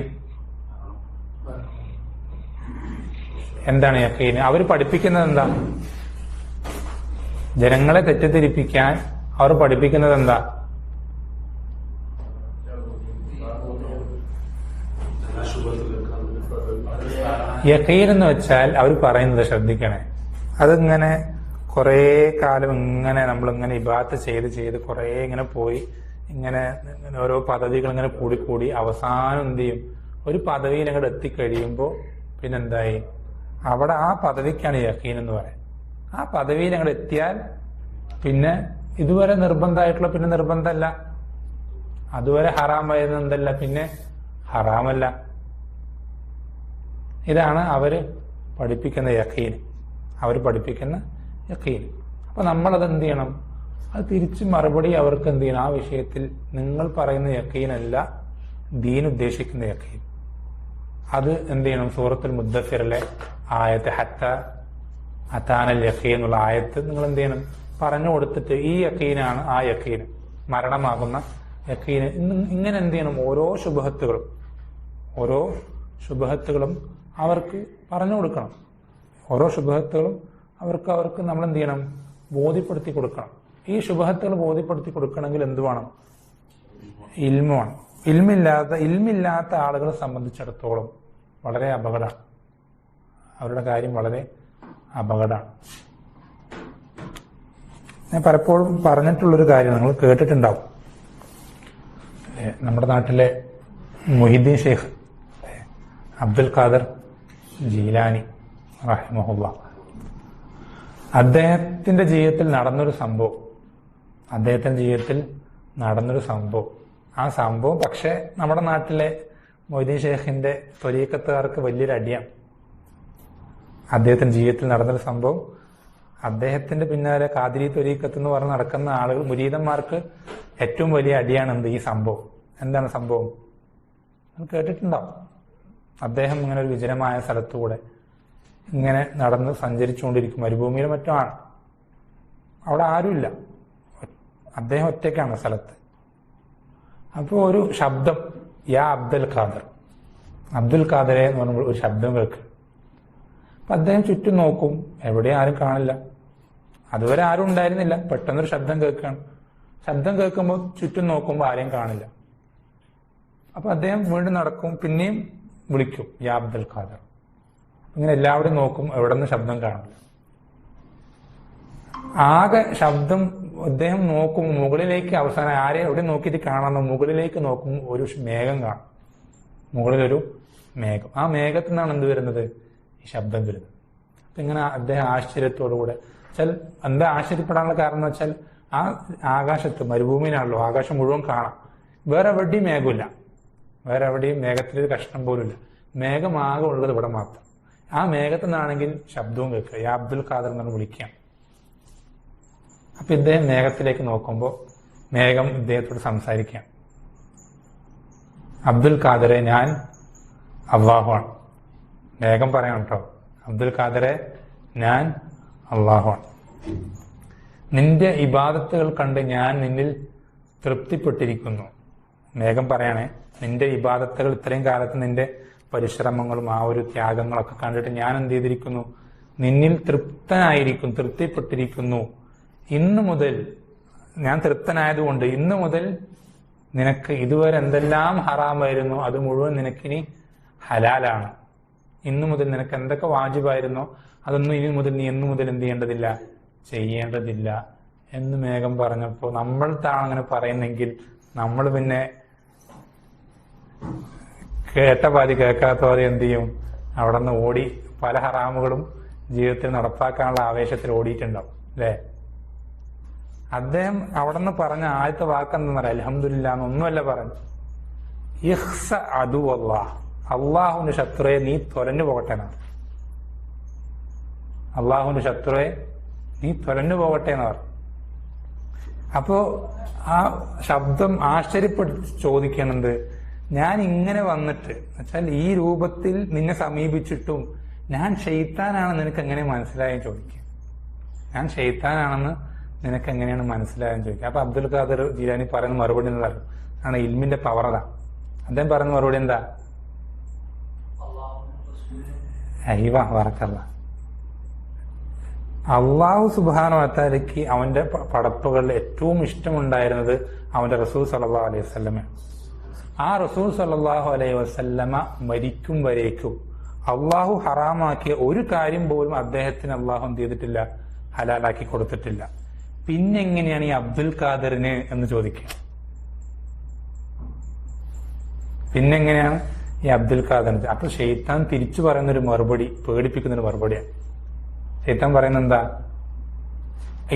അവർ പഠിപ്പിക്കുന്നത് എന്താ? ജനങ്ങളെ തെറ്റിദ്ധരിപ്പിക്കാൻ അവർ പഠിപ്പിക്കുന്നത് എന്താ? യഖീൻ എന്ന് വെച്ചാൽ അവർ പറയുന്നത് ശ്രദ്ധിക്കണേ, അതിങ്ങനെ കുറേ കാലം ഇങ്ങനെ നമ്മളിങ്ങനെ ഇബാദത്ത് ചെയ്ത് കുറേ ഇങ്ങനെ പോയി, ഇങ്ങനെ ഓരോ പദവികൾ ഇങ്ങനെ കൂടി അവസാനം എന്ത് ചെയ്യും? ഒരു പദവിയിൽ അങ്ങോട്ട് എത്തിക്കഴിയുമ്പോൾ പിന്നെന്തായി? അവിടെ ആ പദവിക്കാണ് യഖീൻ എന്ന് പറയാം. ആ പദവിയിൽ അങ്ങോട്ട് എത്തിയാൽ പിന്നെ ഇതുവരെ നിർബന്ധമായിട്ടുള്ള പിന്നെ നിർബന്ധമല്ല, അതുവരെ ഹറാമായിരുന്ന എന്തല്ല പിന്നെ ഹറാമല്ല. ഇതാണ് അവര് പഠിപ്പിക്കുന്ന യഖീൻ. അപ്പൊ നമ്മളത് എന്ത് ചെയ്യണം? അത് തിരിച്ച് മറുപടി അവർക്ക് എന്ത് ചെയ്യണം? ആ വിഷയത്തിൽ നിങ്ങൾ പറയുന്ന യഖീനല്ല ദീൻ ഉദ്ദേശിക്കുന്ന യഖീൻ. അത് എന്ത് ചെയ്യണം? സൂറത്തുൽ മുദ്ദസ്സിറിലെ ആയത്ത് ഹത്താ അതാനൽ യഖീൻ എന്നുള്ള ആയത്ത് നിങ്ങൾ എന്ത് ചെയ്യണം? പറഞ്ഞു കൊടുത്തിട്ട് ഈ യഖീനാണ് ആ യഖീൻ, മരണമാകുന്ന യഖീൻ. ഇങ്ങനെ എന്ത് ചെയ്യണം? ഓരോ ശുബഹത്തുകളും അവർക്ക് പറഞ്ഞു കൊടുക്കണം. ഓരോ ശുബഹത്തുകളും അവർക്ക് നമ്മൾ എന്ത് ചെയ്യണം? ബോധ്യപ്പെടുത്തി കൊടുക്കണം. ഈ ശുബഹത്തുകൾ ബോധ്യപ്പെടുത്തി കൊടുക്കണമെങ്കിൽ എന്ത് വേണം? ഇൽമ് വേണം. ഇൽമില്ലാത്ത ആളുകളെ സംബന്ധിച്ചിടത്തോളം വളരെ അപകടമാണ്. അവരുടെ കാര്യം വളരെ അപകടമാണ്. ഞാൻ പലപ്പോഴും പറഞ്ഞിട്ടുള്ളൊരു കാര്യം നിങ്ങൾ കേട്ടിട്ടുണ്ടാവും. നമ്മുടെ നാട്ടിലെ മുഹിദ്ദീൻ ഷെയ്ഖ് അബ്ദുൽ ഖാദർ ജീലാനി റഹിമഹുല്ലാ, അദ്ദേഹത്തിന്റെ ജീവിതത്തിൽ നടന്നൊരു സംഭവം. ആ സംഭവം പക്ഷെ നമ്മുടെ നാട്ടിലെ മൊയ്തീൻ ഷെയ്ഖിന്റെ ത്വരീഖത്തുകാർക്ക് വലിയൊരു അടിയാണ്. അദ്ദേഹത്തിന്റെ ജീവിതത്തിൽ നടന്നൊരു സംഭവം. അദ്ദേഹത്തിന്റെ പിന്നാലെ ഖാദിരി ത്വരീഖത്ത് എന്ന് പറഞ്ഞ് നടക്കുന്ന ആളുകൾ, മുരീദന്മാർക്ക് ഏറ്റവും വലിയ അടിയാണ് ഈ സംഭവം. എന്താണ് സംഭവം? കേട്ടിട്ടുണ്ടാവും. അദ്ദേഹം ഇങ്ങനെ ഒരു വിജനമായ സ്ഥലത്തൂടെ ഇങ്ങനെ നടന്ന് സഞ്ചരിച്ചുകൊണ്ടിരിക്കും. മരുഭൂമിയിലും മറ്റും ആണ്. അവിടെ ആരുമില്ല, അദ്ദേഹം ഒറ്റയ്ക്കാണ് സ്ഥലത്ത്. അപ്പോൾ ഒരു ശബ്ദം, യാ അബ്ദുൽ ഖാദറെ എന്ന് പറയുമ്പോൾ ഒരു ശബ്ദം കേൾക്കും. അപ്പൊ അദ്ദേഹം ചുറ്റും നോക്കും, എവിടെ ആരും കാണില്ല. അതുവരെ ആരും ഉണ്ടായിരുന്നില്ല. പെട്ടെന്നൊരു ശബ്ദം കേൾക്കുകയാണ്. ശബ്ദം കേൾക്കുമ്പോൾ ചുറ്റും നോക്കുമ്പോൾ ആരെയും കാണില്ല. അപ്പൊ അദ്ദേഹം വീണ്ടും നടക്കും, പിന്നെയും വിളിക്കും, യാ അബ്ദുൽ ഖാദർ. ഇങ്ങനെ എല്ലാവരും നോക്കും, എവിടെ നിന്ന് ശബ്ദം കാണില്ല. ആകെ ശബ്ദം അദ്ദേഹം നോക്കും മുകളിലേക്ക്. അവസാനം ആരെയും എവിടെ നോക്കിയിട്ട് കാണാമെന്ന് മുകളിലേക്ക് നോക്കും, ഒരു മേഘം കാണും. മുകളിലൊരു മേഘം. ആ മേഘത്തിൽ നിന്നാണ് എന്ത് വരുന്നത്? ഈ ശബ്ദം വരുന്നത്. അപ്പൊ ഇങ്ങനെ അദ്ദേഹം ആശ്ചര്യത്തോടുകൂടെ എന്താ ആശ്ചര്യപ്പെടാനുള്ള കാരണം എന്ന് വെച്ചാൽ, ആ ആകാശത്ത്, മരുഭൂമിയിലാണല്ലോ, ആകാശം മുഴുവൻ കാണാം. വേറെ എവിടെയും മേഘമില്ല. വേറെ എവിടെയും മേഘത്തിലൊരു കഷ്ണം പോലും ഇല്ല. മേഘമാകെ ഉള്ളത് ഇവിടെ മാത്രം. ആ മേഘത്തിൽ നിന്നാണെങ്കിൽ ശബ്ദവും കേൾക്കുക, യാ അബ്ദുൽ ഖാദർ എന്നാണ് വിളിക്കാം. അപ്പൊ ഇദ്ദേഹം മേഘത്തിലേക്ക് നോക്കുമ്പോൾ മേഘം ഇദ്ദേഹത്തോട് സംസാരിക്കാം, അബ്ദുൽ ഖാദറെ, ഞാൻ അള്ളാഹുവാണ്. മേഘം പറയണം കേട്ടോ, അബ്ദുൽ ഖാദറെ, ഞാൻ അള്ളാഹുവാണ്. നിന്റെ ഇബാദത്തുകൾ കണ്ട് ഞാൻ നിന്നിൽ തൃപ്തിപ്പെട്ടിരിക്കുന്നു. മേഘം പറയണേ, നിന്റെ ഇബാദത്തുകൾ, ഇത്രയും കാലത്ത് നിന്റെ പരിശ്രമങ്ങളും ആ ഒരു ത്യാഗങ്ങളൊക്കെ കണ്ടിട്ട് ഞാൻ എന്ത് ചെയ്തിരിക്കുന്നു? നിന്നിൽ തൃപ്തനായിരിക്കും, തൃപ്തിപ്പെട്ടിരിക്കുന്നു. ഇന്നു മുതൽ ഞാൻ തൃപ്തനായതുകൊണ്ട് ഇന്നു മുതൽ നിനക്ക് ഇതുവരെ എന്തെല്ലാം ഹറാമായിരുന്നു അത് മുഴുവൻ നിനക്കിനി ഹലാലാണ്. ഇന്നു മുതൽ നിനക്ക് എന്തൊക്കെ വാജിബായിരുന്നോ അതൊന്നും ഇനി മുതൽ നീ എന്നു മുതൽ എന്ത് ചെയ്യേണ്ടതില്ല, ചെയ്യേണ്ടതില്ല എന്ന് മേഘം പറഞ്ഞപ്പോൾ നമ്മൾക്കാണ് അങ്ങനെ പറയുന്നെങ്കിൽ നമ്മൾ പിന്നെ കേട്ട പാതി കേൾക്കാത്ത പാതി എന്ത് ചെയ്യും, അവിടെ നിന്ന് ഓടി പല ഹറാമുകളും ജീവിതത്തിൽ നടപ്പാക്കാനുള്ള ആവേശത്തിൽ ഓടിയിട്ടുണ്ടാവും അല്ലേ. അദ്ദേഹം അവിടെ നിന്ന് പറഞ്ഞ ആദ്യത്തെ വാക്കെന്താ പറയാ, അൽഹംദുലില്ലാ എന്നൊന്നുമല്ല പറഞ്ഞു, ഇഹ്സ അദു അല്ലാഹ്, അള്ളാഹുവിന്റെ ശത്രുവെ നീ തൊലഞ്ഞു പോകട്ടെ എന്നാണ്. അള്ളാഹുവിന്റെ ശത്രുവെ നീ തൊലഞ്ഞു പോകട്ടെ എന്ന് പറഞ്ഞു. അപ്പോ ആ ശബ്ദം ആശ്ചര്യപ്പെടുത്തി ചോദിക്കണത്, ഞാൻ ഇങ്ങനെ വന്നിട്ട് വെച്ചാൽ ഈ രൂപത്തിൽ നിന്നെ സമീപിച്ചിട്ടും ഞാൻ ഷെയ്ത്താനാണ് നിനക്ക് എങ്ങനെ മനസ്സിലായെന്ന് ചോദിക്കുക. ഞാൻ ഷെയ്ത്താനാണെന്ന് നിനക്ക് എങ്ങനെയാണ് മനസ്സിലായെന്ന് ചോദിക്കുക. അപ്പൊ അബ്ദുൽ ഖാദർ ജീലാനി പറയുന്ന മറുപടി എന്താ ആണ്, ഇൽമിന്റെ പവർ അതാ. അദ്ദേഹം പറയുന്ന മറുപടി എന്താ, അയ്യവ വറക്കല്ല, അള്ളാഹു സുബ്ഹാനഹു വ തആലയ്ക്ക് അവന്റെ പടപ്പുകളിൽ ഏറ്റവും ഇഷ്ടമുണ്ടായിരുന്നത് അവന്റെ റസൂൽ സല്ലല്ലാഹു അലൈഹി വസല്ലമ. ആ റസൂൽ സല്ലല്ലാഹു അലൈഹി വസല്ലമ മരിക്കും വരേക്കും അള്ളാഹു ഹറാമാക്കിയ ഒരു കാര്യം പോലും അദ്ദേഹത്തിന് അള്ളാഹു എന്ത് ചെയ്തിട്ടില്ല, ഹലാലാക്കി കൊടുത്തിട്ടില്ല. പിന്നെങ്ങനെയാണ് ഈ അബ്ദുൽ ഖാദറിന് എന്ന് ചോദിക്കുക. പിന്നെങ്ങനെയാണ് ഈ അബ്ദുൽ ഖാദറിന്? അപ്പൊ ഷെയ്ത്താൻ തിരിച്ചു പറയുന്ന ഒരു മറുപടി പേടിപ്പിക്കുന്നൊരു മറുപടിയാണ്. ഷെയ്ത്താൻ പറയുന്നത് എന്താ,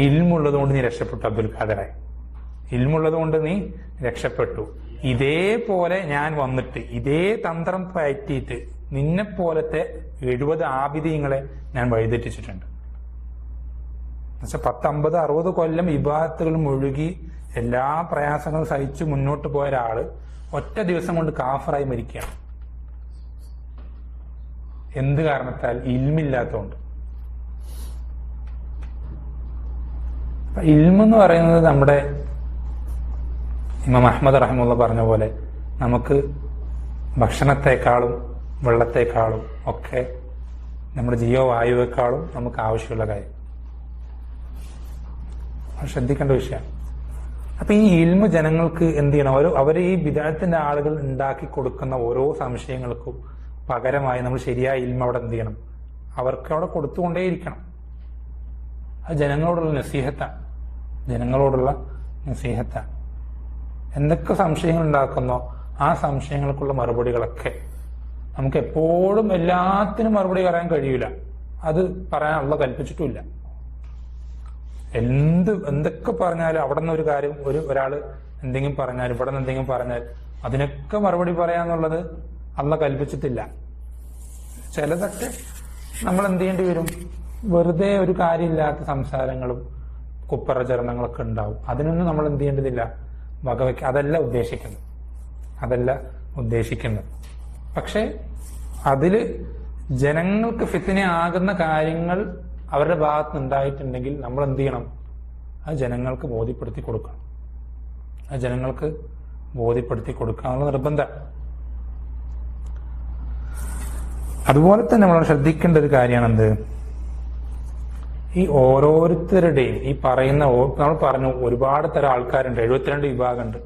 ഇൽമുള്ളത് കൊണ്ട് നീ രക്ഷപ്പെട്ടു അബ്ദുൽ ഖാദറെ, ഇൽമുള്ളത് കൊണ്ട് നീ രക്ഷപ്പെട്ടു. ഇതേപോലെ ഞാൻ വന്നിട്ട് ഇതേ തന്ത്രം പയറ്റിയിട്ട് നിന്നെ പോലത്തെ 70 ആബിദീങ്ങളെ ഞാൻ വഴിതെറ്റിച്ചിട്ടുണ്ട്. എന്നുവെച്ചാൽ 10, 50, 60 കൊല്ലം ഇബാദത്തുകൾ മുഴുകി എല്ലാ പ്രയാസങ്ങളും സഹിച്ചു മുന്നോട്ട് പോയ ഒരാള് ഒറ്റ ദിവസം കൊണ്ട് കാഫറായി മരിക്കുകയാണ്. എന്ത് കാരണത്താൽ? ഇൽമില്ലാത്തതുകൊണ്ട്. ഇൽമെന്ന് പറയുന്നത് നമ്മുടെ ഇമാം അഹ്മദ് റഹിമഹുല്ലാഹ് പറഞ്ഞ പോലെ നമുക്ക് ഭക്ഷണത്തെക്കാളും വെള്ളത്തെക്കാളും ഒക്കെ നമ്മുടെ ജീവവായുവേക്കാളും നമുക്ക് ആവശ്യമുള്ള കാര്യം. ശ്രദ്ധിക്കേണ്ട വിഷയമാണ്. അപ്പൊ ഈ ഇൽമ് ജനങ്ങൾക്ക് എന്ത് ചെയ്യണം, അവർ ഈ ബിദഅത്തിന്റെ ആളുകൾ ഉണ്ടാക്കി കൊടുക്കുന്ന ഓരോ സംശയങ്ങൾക്കും പകരമായി നമ്മൾ ശരിയായ ഇൽമ അവിടെ എന്ത് ചെയ്യണം, അവർക്ക് അവിടെ കൊടുത്തുകൊണ്ടേയിരിക്കണം. അത് ജനങ്ങളോടുള്ള നസീഹത്താണ്, ജനങ്ങളോടുള്ള നസീഹത്താണ്. എന്തൊക്കെ സംശയങ്ങൾ ഉണ്ടാക്കുന്നോ ആ സംശയങ്ങൾക്കുള്ള മറുപടികളൊക്കെ നമുക്ക് എപ്പോഴും എല്ലാത്തിനും മറുപടി പറയാൻ കഴിയില്ല. അത് പറയാൻ അള്ളാഹ് കൽപ്പിച്ചിട്ടുമില്ല. എന്തൊക്കെ പറഞ്ഞാലും അവിടെ നിന്ന് ഒരു കാര്യം ഒരാള് എന്തെങ്കിലും പറഞ്ഞാൽ, ഇവിടെ നിന്ന് എന്തെങ്കിലും പറഞ്ഞാൽ അതിനൊക്കെ മറുപടി പറയാന്നുള്ളത് അള്ളാഹ് കൽപ്പിച്ചിട്ടില്ല. ചിലതൊക്കെ നമ്മൾ എന്ത് ചെയ്യേണ്ടി വരും, വെറുതെ ഒരു കാര്യമില്ലാത്ത സംസാരങ്ങളും കുപ്പറചരണങ്ങളൊക്കെ ഉണ്ടാവും. അതിനൊന്നും നമ്മൾ എന്ത് ചെയ്യേണ്ടതില്ല, വകവയ്ക്ക്. അതല്ല ഉദ്ദേശിക്കുന്നത്. പക്ഷെ അതില് ജനങ്ങൾക്ക് ഫിത്നയാകുന്ന കാര്യങ്ങൾ അവരുടെ ഭാഗത്ത് ഉണ്ടായിട്ടുണ്ടെങ്കിൽ നമ്മൾ എന്ത് ചെയ്യണം, അത് ജനങ്ങൾക്ക് ബോധ്യപ്പെടുത്തി കൊടുക്കണം. കൊടുക്കാനുള്ള നിർബന്ധം. അതുപോലെ തന്നെ നമ്മൾ ശ്രദ്ധിക്കേണ്ട ഒരു കാര്യമാണെന്ത്, ഈ ഓരോരുത്തരുടെയും ഈ പറയുന്ന നമ്മൾ പറഞ്ഞു ഒരുപാട് തരം ആൾക്കാരുണ്ട്, 72 വിഭാഗമുണ്ട്.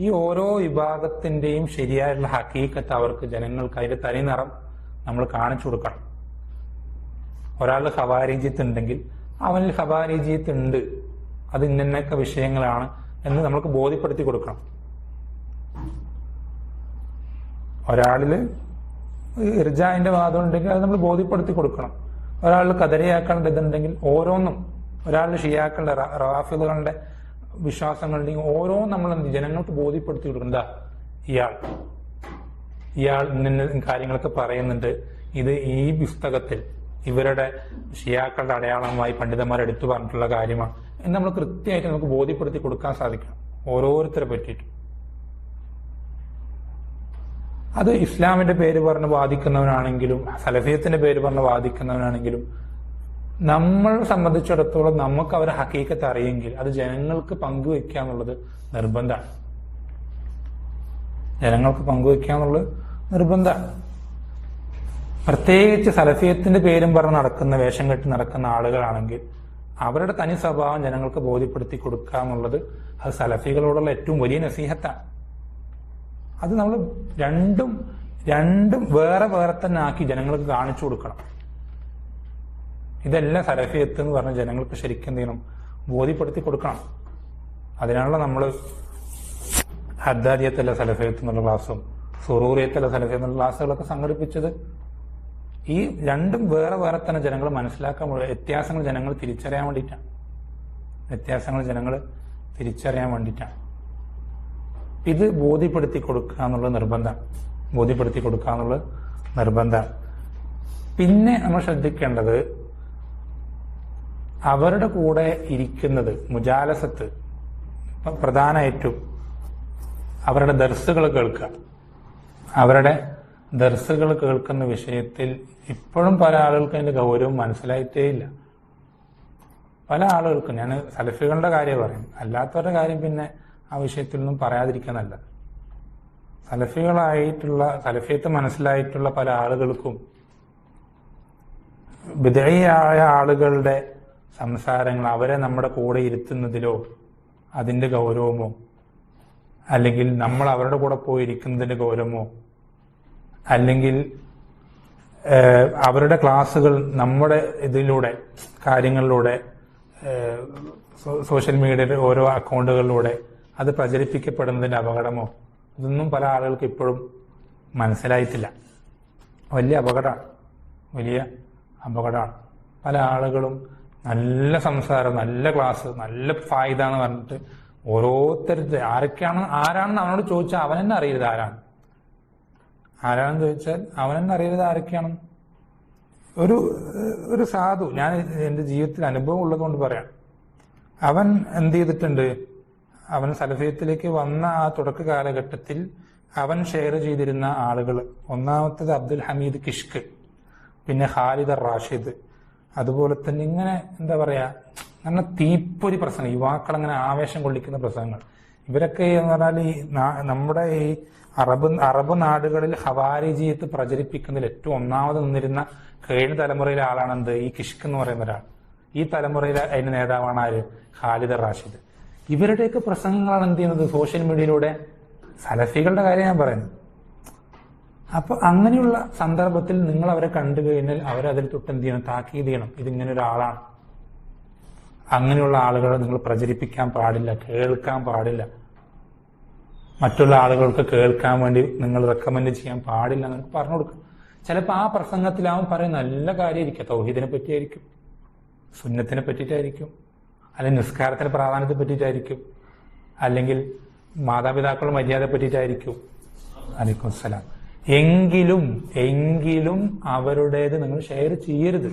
ഈ ഓരോ വിഭാഗത്തിന്റെയും ശരിയായുള്ള ഹക്കീക്കത്ത് അവർക്ക് ജനങ്ങൾക്ക് അതിന്റെ തനി നിറം നമ്മൾ കാണിച്ചു കൊടുക്കണം. ഒരാളുടെ ഖവാരിജിയത്ത് ഉണ്ടെങ്കിൽ അവനിൽ ഖവാരിജിയത്ത് ഉണ്ട്, അത് ഇന്നൊക്കെ വിഷയങ്ങളാണ് എന്ന് നമ്മൾക്ക് ബോധ്യപ്പെടുത്തി കൊടുക്കണം. ഒരാളില് ഇർജാന്റെ വാദം ഉണ്ടെങ്കിൽ അത് നമ്മൾ ബോധ്യപ്പെടുത്തി കൊടുക്കണം. ഒരാളിൽ കദരിയാക്കളുടെ ഇതുണ്ടെങ്കിൽ ഓരോന്നും, ഒരാളുടെ ഷിയാക്കളുടെ റാഫിദുകളുടെ വിശ്വാസങ്ങളുടെയും ഓരോന്നും നമ്മൾ ജനങ്ങൾക്ക് ബോധ്യപ്പെടുത്തി കൊടുക്കണം. എന്താ, ഇയാൾ ഇന്ന കാര്യങ്ങളൊക്കെ പറയുന്നുണ്ട്, ഇത് ഈ പുസ്തകത്തിൽ ഇവരുടെ ഷിയാക്കളുടെ അടയാളമായി പണ്ഡിതന്മാർ എടുത്തു പറഞ്ഞിട്ടുള്ള കാര്യമാണ് എന്ന് നമ്മൾ കൃത്യമായിട്ട് നമുക്ക് ബോധ്യപ്പെടുത്തി കൊടുക്കാൻ സാധിക്കണം ഓരോരുത്തരെ പറ്റിയിട്ട്. അത് ഇസ്ലാമിന്റെ പേര് പറഞ്ഞ് വാദിക്കുന്നവനാണെങ്കിലും സലഫിയത്തിന്റെ പേര് പറഞ്ഞ് വാദിക്കുന്നവനാണെങ്കിലും നമ്മളെ സംബന്ധിച്ചിടത്തോളം നമുക്ക് അവരെ ഹക്കീക്കത്ത് അറിയെങ്കിൽ അത് ജനങ്ങൾക്ക് പങ്കുവെക്കുക എന്നുള്ളത് നിർബന്ധമാണ്. പ്രത്യേകിച്ച് സലഫിയത്തിന്റെ പേരും പറഞ്ഞ് നടക്കുന്ന, വേഷം കെട്ടി നടക്കുന്ന ആളുകളാണെങ്കിൽ അവരുടെ തനി സ്വഭാവം ജനങ്ങൾക്ക് ബോധ്യപ്പെടുത്തി കൊടുക്കുക എന്നുള്ളത് അത് സലഫികളോടുള്ള ഏറ്റവും വലിയ നസീഹത്താണ്. അത് നമ്മൾ രണ്ടും വേറെ വേറെ തന്നെ ആക്കി ജനങ്ങൾക്ക് കാണിച്ചു കൊടുക്കണം. ഇതെല്ലാം സലഫിയത്ത് എന്ന് പറഞ്ഞ ജനങ്ങൾക്ക് ശരിക്കും എന്ത് ചെയ്യണം, ബോധ്യപ്പെടുത്തി കൊടുക്കണം. അതിനാണല്ലോ നമ്മൾ ഹദ്ദാദിയത്തല്ല സലഫിയത്ത് എന്നുള്ള ക്ലാസ്സും സുറൂറിയത്തല്ല സലഫിയത്ത് എന്നുള്ള ക്ലാസ്സുകളൊക്കെ സംഘടിപ്പിച്ചത്. ഈ രണ്ടും വേറെ വേറെ തന്നെ ജനങ്ങൾ മനസ്സിലാക്കാൻ, വ്യത്യാസങ്ങൾ ജനങ്ങൾ തിരിച്ചറിയാൻ വേണ്ടിയിട്ടാണ്. ഇത് ബോധ്യപ്പെടുത്തി കൊടുക്കുക എന്നുള്ളത് നിർബന്ധമാണ്. പിന്നെ നമ്മൾ ശ്രദ്ധിക്കേണ്ടത് അവരുടെ കൂടെ ഇരിക്കുന്നത്, മുജാലസത്ത്, പ്രധാനമായിട്ടും അവരുടെ ദർസുകൾ കേൾക്കുന്ന വിഷയത്തിൽ ഇപ്പോഴും പല ആളുകൾക്കും അതിന്റെ ഗൗരവം മനസ്സിലായിട്ടേ ഇല്ല. പല ആളുകൾക്കും, ഞാൻ സലഫികളുടെ കാര്യം പറയും, അല്ലാത്തവരുടെ കാര്യം പിന്നെ ആ വിഷയത്തിൽ നിന്നും പറയാതിരിക്കാൻ നല്ലത്. സലഫിയത്ത് മനസ്സിലായിട്ടുള്ള പല ആളുകൾക്കും ബിദ്ഈയായ ആളുകളുടെ സംസാരങ്ങൾ, അവരെ നമ്മുടെ കൂടെ ഇരുത്തുന്നതിലോ അതിന്റെ ഗൗരവമോ, അല്ലെങ്കിൽ നമ്മൾ അവരുടെ കൂടെ പോയി ഇരിക്കുന്നതിന്റെ ഗൗരവമോ, അല്ലെങ്കിൽ അവരുടെ ക്ലാസ്സുകൾ നമ്മുടെ കാര്യങ്ങളിലൂടെ സോഷ്യൽ മീഡിയയുടെ ഓരോ അക്കൗണ്ടുകളിലൂടെ അത് പ്രചരിപ്പിക്കപ്പെടുന്നതിന്റെ അപകടമോ, ഇതൊന്നും പല ആളുകൾക്ക് ഇപ്പോഴും മനസ്സിലായിട്ടില്ല. വലിയ അപകടമാണ്. പല ആളുകളും നല്ല സംസാരം, നല്ല ക്ലാസ്, നല്ല ഫായിദ എന്ന് പറഞ്ഞിട്ട് ഓരോരുത്തരുടെ ആരാണെന്ന് അവനോട് ചോദിച്ചാൽ അവൻ തന്നെ അറിയരുത് ആരാണെന്ന് ചോദിച്ചാൽ അവൻ തന്നെ അറിയരുത് ആരൊക്കെയാണ്. ഒരു സാധു, ഞാൻ എന്റെ ജീവിതത്തിൽ അനുഭവം ഉള്ളതുകൊണ്ട് പറയാം, അവൻ എന്ത് ചെയ്തിട്ടുണ്ട്, അവൻ സലഫിയത്തിലേക്ക് വന്ന ആ തുടക്ക കാലഘട്ടത്തിൽ അവൻ ഷെയർ ചെയ്തിരുന്ന ആളുകൾ, ഒന്നാമത്തത് അബ്ദുൽ ഹമീദ് കിഷ്ക്, പിന്നെ ഖാലിദ് റാഷിദ്, അതുപോലെ തന്നെ ഇങ്ങനെ എന്താ പറയാ, അങ്ങനെ തീപ്പൊരി പ്രസംഗം, യുവാക്കൾ അങ്ങനെ ആവേശം കൊള്ളിക്കുന്ന പ്രസംഗങ്ങൾ. ഇവരൊക്കെ എന്ന് പറഞ്ഞാൽ ഈ നമ്മുടെ ഈ അറബ് നാടുകളിൽ ഹവാരിജിയത്ത് പ്രചരിപ്പിക്കുന്നതിൽ ഏറ്റവും ഒന്നാമത് നിന്നിരുന്ന കഴിഞ്ഞ തലമുറയിലെ ആളാണെന്ത്, ഈ കിഷ്ക് എന്ന് പറയുന്ന ഒരാൾ. ഈ തലമുറയിലെ അതിന്റെ നേതാവാണ് ആര്, ഖാലിദ് റാഷിദ്. ഇവരുടെയൊക്കെ പ്രസംഗങ്ങളാണ് എന്ത് ചെയ്യുന്നത് സോഷ്യൽ മീഡിയയിലൂടെ. സലഫികളുടെ കാര്യം ഞാൻ പറയുന്നത്. അപ്പൊ അങ്ങനെയുള്ള സന്ദർഭത്തിൽ നിങ്ങൾ അവരെ കണ്ടു കഴിഞ്ഞാൽ അവരതിൽ തൊട്ട് എന്ത് ചെയ്യണം, താക്കീത് ചെയ്യണം, ഇതിങ്ങനെ ഒരാളാണ്. അങ്ങനെയുള്ള ആളുകളെ നിങ്ങൾ പ്രചരിപ്പിക്കാൻ പാടില്ല, കേൾക്കാൻ പാടില്ല. മറ്റുള്ള ആളുകൾക്ക് കേൾക്കാൻ വേണ്ടി നിങ്ങൾ റെക്കമെൻഡ് ചെയ്യാൻ പാടില്ല എന്നൊക്കെ പറഞ്ഞു കൊടുക്കും. ചിലപ്പോൾ ആ പ്രസംഗത്തിലാവും പറയും നല്ല കാര്യമായിരിക്കും, തൗഹീദിനെ പറ്റിയായിരിക്കും, സുന്നത്തിനെ പറ്റിയിട്ടായിരിക്കും, അല്ലെങ്കിൽ നിസ്കാരത്തിന്റെ പ്രാധാന്യത്തെ പറ്റിയിട്ടായിരിക്കും, അല്ലെങ്കിൽ മാതാപിതാക്കളുടെ മര്യാദയെ പറ്റിയിട്ടായിരിക്കും. അലൈക്കും അസ്സലാം. എങ്കിലും അവരുടേത് നിങ്ങൾ ഷെയർ ചെയ്യരുത്.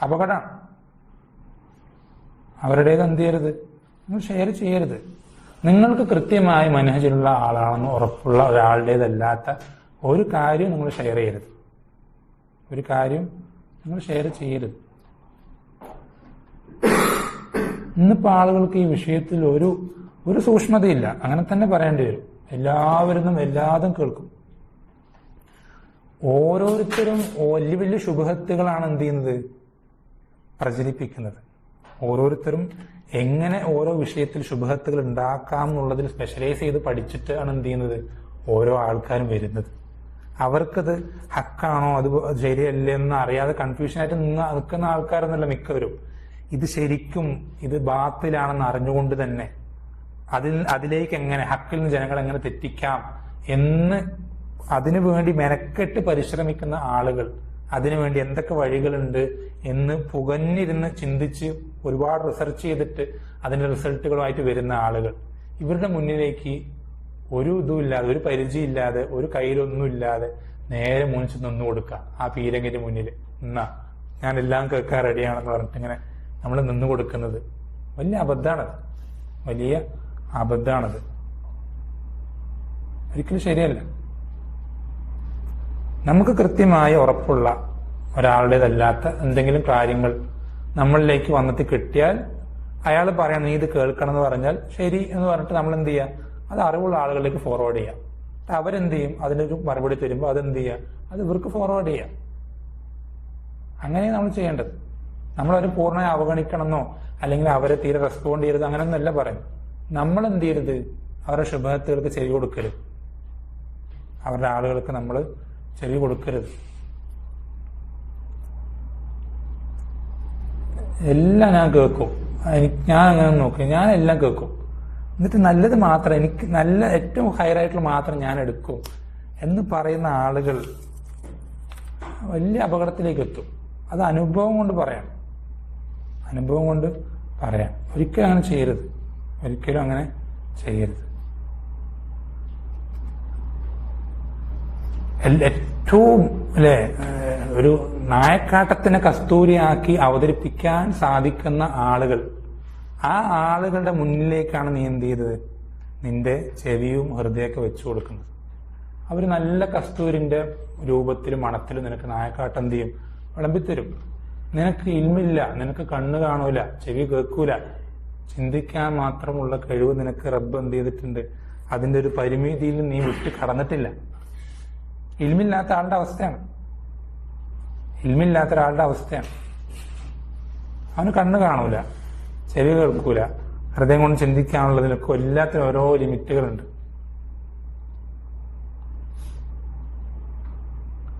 അപകടമാണ്. അവരുടേത് എന്ത് ചെയ്യരുത്, നിങ്ങൾ ഷെയർ ചെയ്യരുത്. നിങ്ങൾക്ക് കൃത്യമായി മനഹജിലുള്ള ആളാണെന്ന് ഉറപ്പുള്ള ഒരാളുടേതല്ലാത്ത ഒരു കാര്യം നിങ്ങൾ ഷെയർ ചെയ്യരുത്. ഇന്നിപ്പോ ആളുകൾക്ക് ഈ വിഷയത്തിൽ ഒരു സൂക്ഷ്മതയില്ല. അങ്ങനെ തന്നെ പറയേണ്ടി വരും. എല്ലാവരും എല്ലാതും കേൾക്കും. ഓരോരുത്തരും വലിയ വലിയ ശുഭഹത്തുകളാണ് എന്ത് ചെയ്യുന്നത്, പ്രചരിപ്പിക്കുന്നത്. ഓരോരുത്തരും എങ്ങനെ ഓരോ വിഷയത്തിൽ ശുഭഹത്തുകൾ ഉണ്ടാക്കാം എന്നുള്ളതിൽ സ്പെഷ്യലൈസ് ചെയ്ത് പഠിച്ചിട്ടാണ് എന്ത് ചെയ്യുന്നത് ഓരോ ആൾക്കാരും വരുന്നത്. അവർക്കത് ഹക്കാണോ അത് ശരിയല്ലെന്ന് അറിയാതെ കൺഫ്യൂഷനായിട്ട് നിൽക്കുന്ന ആൾക്കാരെന്നല്ല മിക്കവരും. ഇത് ശരിക്കും ഇത് ബാത്തിലാണെന്ന് അറിഞ്ഞുകൊണ്ട് തന്നെ അതിലേക്ക് എങ്ങനെ ഹക്കിൽ നിന്ന് ജനങ്ങൾ എങ്ങനെ തെറ്റിക്കാം എന്ന് അതിനുവേണ്ടി മെനക്കെട്ട് പരിശ്രമിക്കുന്ന ആളുകൾ, അതിനുവേണ്ടി എന്തൊക്കെ വഴികളുണ്ട് എന്ന് പുകഞ്ഞിരുന്ന് ചിന്തിച്ച് ഒരുപാട് റിസർച്ച് ചെയ്തിട്ട് അതിന്റെ റിസൾട്ടുകളുമായിട്ട് വരുന്ന ആളുകൾ, ഇവരുടെ മുന്നിലേക്ക് ഒരു ഇതുമില്ലാതെ, ഒരു പരിചയമില്ലാതെ, ഒരു കയ്യിലൊന്നുമില്ലാതെ നേരെ മുന്നിച്ച് നിന്നു കൊടുക്കുക. ആ പീരങ്കിന്റെ മുന്നിൽ എന്നാ ഞാൻ എല്ലാം കേൾക്കാൻ റെഡിയാണെന്ന് പറഞ്ഞിട്ട് ഇങ്ങനെ നമ്മൾ നിന്നു കൊടുക്കുന്നത് വലിയ അബദ്ധാണത്. ഒരിക്കലും ശരിയല്ല. നമുക്ക് കൃത്യമായ ഉറപ്പുള്ള ഒരാളുടേതല്ലാത്ത എന്തെങ്കിലും കാര്യങ്ങൾ നമ്മളിലേക്ക് വന്നിട്ട് കിട്ടിയാൽ അയാൾ പറയാം നീ ഇത് കേൾക്കണം എന്ന് പറഞ്ഞാൽ ശരി എന്ന് പറഞ്ഞിട്ട് നമ്മൾ എന്ത് ചെയ്യാം, അത് അറിവുള്ള ആളുകളിലേക്ക് ഫോർവേഡ് ചെയ്യാം. അവരെന്ത് ചെയ്യും, അതിനൊരു മറുപടി തരുമ്പോൾ അതെന്ത് ചെയ്യുക, അത് ഇവർക്ക് ഫോർവേഡ് ചെയ്യാം. അങ്ങനെയാണ് നമ്മൾ ചെയ്യേണ്ടത്. നമ്മളവരെ പൂർണ്ണമായി അവഗണിക്കണമെന്നോ അല്ലെങ്കിൽ അവരെ തീരെ റെസ്പോണ്ട് ചെയ്യരുത് അങ്ങനെയൊന്നല്ല പറയും. നമ്മൾ എന്ത് ചെയ്യരുത്, അവരുടെ ശുഭഹത്തുകൾക്ക് ചെവി കൊടുക്കരുത്, അവരുടെ ആളുകൾക്ക് നമ്മൾ ചെവി കൊടുക്കരുത്. എല്ലാം ഞാൻ കേൾക്കും, ഞാൻ അങ്ങനെ നോക്കും, ഞാൻ എല്ലാം കേൾക്കും, എന്നിട്ട് നല്ലത് മാത്രം എനിക്ക് നല്ല ഏറ്റവും ഹയറായിട്ടുള്ള മാത്രം ഞാൻ എടുക്കും എന്ന് പറയുന്ന ആളുകൾ വലിയ അപകടത്തിലേക്ക് എത്തും. അത് അനുഭവം കൊണ്ട് പറയാം, അനുഭവം കൊണ്ട് പറയാം. ഒരിക്കലും അങ്ങനെ ചെയ്യരുത്, ഒരിക്കലും അങ്ങനെ ചെയ്യരുത്. ഏറ്റവും ഒരു നായക്കാട്ടത്തിനെ കസ്തൂരിയാക്കി അവതരിപ്പിക്കാൻ സാധിക്കുന്ന ആളുകൾ, ആ ആളുകളുടെ മുന്നിലേക്കാണ് നീ എന്ത് ചെയ്തത്, നിന്റെ ചെവിയും ഹൃദയമൊക്കെ വെച്ചു കൊടുക്കുന്നത്. അവർ നല്ല കസ്തൂരിന്റെ രൂപത്തിലും മണത്തിലും നിനക്ക് നായക്കാട്ടം എന്ത് ചെയ്യും, വിളമ്പിത്തരും. നിനക്ക് ഇൽമില്ല, നിനക്ക് കണ്ണ് കാണൂല, ചെവി കേൾക്കൂല, ചിന്തിക്കാൻ മാത്രമുള്ള കഴിവ് നിനക്ക് റബ്ബ് എന്ത് ചെയ്തിട്ടുണ്ട്, അതിന്റെ ഒരു പരിമിതിയിൽ നീ വിട്ട് കടന്നിട്ടില്ല. ഇൽമില്ലാത്ത ആളുടെ അവസ്ഥയാണ്, ഇൽമില്ലാത്ത ഒരാളുടെ അവസ്ഥയാണ്. അവന് കണ്ണ് കാണൂല, ചെവി കേൾക്കൂല, ഹൃദയം കൊണ്ട് ചിന്തിക്കാനുള്ളതിനൊക്കെ എല്ലാത്തിനും ഓരോ ലിമിറ്റുകളുണ്ട്.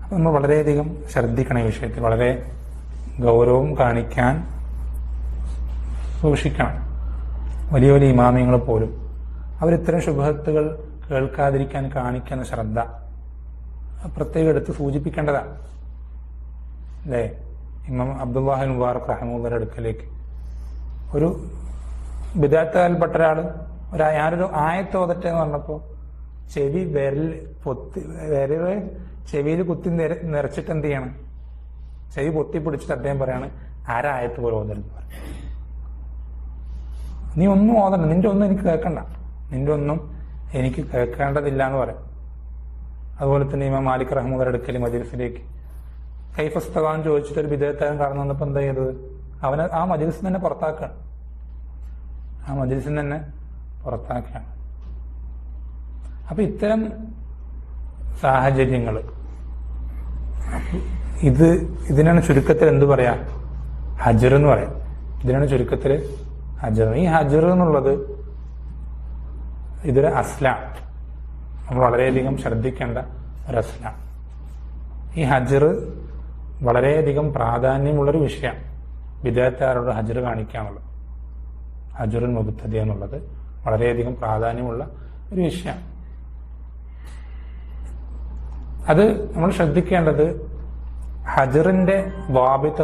അപ്പൊ നമ്മൾ വളരെയധികം ശ്രദ്ധിക്കണം ഈ വിഷയത്തിൽ, വളരെ ഗൗരവം കാണിക്കാൻ സൂക്ഷിക്കണം. വലിയ വലിയ ഇമാമിയങ്ങൾ പോലും അവരിത്തരം ശുഭഹത്തുകൾ കേൾക്കാതിരിക്കാൻ കാണിക്കുന്ന ശ്രദ്ധ പ്രത്യേകം എടുത്ത് സൂചിപ്പിക്കേണ്ടതാണ്. അല്ലേ? ഇമാം അബ്ദുല്ലാഹിൽ മുബാറക് റഹ്മത്തുള്ളാഹിയുടെ അടുക്കലേക്ക് ഒരു ബിദഅത്തുകാരിൽപ്പെട്ട ഒരാൾ ഞാനൊരു ആയത്തോതട്ടെ എന്ന് പറഞ്ഞപ്പോൾ ചെവി വിരല് ചെവിയിൽ കുത്തി നിറച്ചിട്ട് എന്ത് ചെയ്യണം, ചെവി പൊത്തി പിടിച്ചിട്ട് അദ്ദേഹം പറയാണ് ആരായത്ത് പോലെ ഓതരുന്ന് പറയും. നീ ഒന്നും ഓതണ്ട, നിന്റെ ഒന്നും എനിക്ക് കേൾക്കണ്ട, നിന്റെ ഒന്നും എനിക്ക് കേൾക്കേണ്ടതില്ല എന്ന് പറയാം. അതുപോലെ തന്നെ ഇമാം മാലിക് റഹ്മത്തുള്ളാഹിയുടെ അടുക്കൽ മജ്‌ലിസിലേക്ക് കൈഫസ്തവാൻ ചോദിച്ചിട്ട് ഒരു ബിദഅത്തുകാരൻ കടന്നു വന്നപ്പോൾ എന്താ ചെയ്തത്, അവനെ ആ മജ്‌ലിസിൽ തന്നെ പുറത്താക്കുകയാണ്, ആ മജ്‌ലിസിൽ തന്നെ പുറത്താക്കുകയാണ്. അപ്പൊ ഇത്തരം സാഹചര്യങ്ങൾ ഇതിനാണ് ചുരുക്കത്തിൽ എന്ത് പറയാ, ഹജ്ർ എന്ന് പറയാം. ഇതിനാണ് ചുരുക്കത്തിൽ ഹജ്ർ. ഈ ഹജ്ർ എന്നുള്ളത് ഇതൊരു അസ്ലാം, നമ്മൾ വളരെയധികം ശ്രദ്ധിക്കേണ്ട ഒരു അസ്ലാം. ഈ ഹജ്ർ വളരെയധികം പ്രാധാന്യമുള്ളൊരു വിഷയമാണ്. ബിദഅത്തുകാരോട് ഹജ്ർ കാണിക്കാനുള്ളത്, ഹജ്റുൽ മുബ്തദി എന്നുള്ളത് വളരെയധികം പ്രാധാന്യമുള്ള ഒരു വിഷയമാണ്. അത് നമ്മൾ ശ്രദ്ധിക്കേണ്ടത് ഹജ്റിന്റെ വാബിത്ത്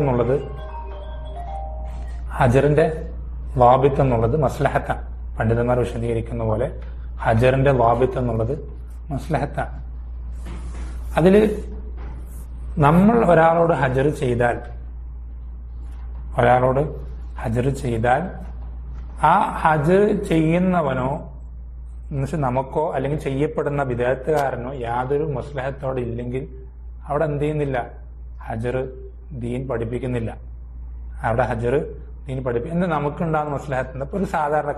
എന്നുള്ളത് മസ്ലഹത്താണ്. പണ്ഡിതന്മാർ വിശദീകരിക്കുന്ന പോലെ ഹജ്റിന്റെ വാബിത്ത് എന്നുള്ളത് മസ്ലഹത്താണ്. അതിൽ നമ്മൾ ഒരാളോട് ഹജ്ർ ചെയ്താൽ ആ ഹജ്ർ ചെയ്യുന്നവനോ എന്നുവെച്ചാൽ നമുക്കോ അല്ലെങ്കിൽ ചെയ്യപ്പെടുന്ന ബിദഅത്തുകാരനോ യാതൊരു മസ്ലഹത്തോടെ ഇല്ലെങ്കിൽ അവിടെ എന്ത് ചെയ്യുന്നില്ല, ഹജ്ർ ദീൻ പഠിപ്പിക്കുന്നില്ല. അവിടെ ഹജ്ർ ദീൻ എന്താ നമുക്കുണ്ടാകുന്ന മസ്ലഹത്ത്? ഇപ്പൊ ഒരു സാധാരണ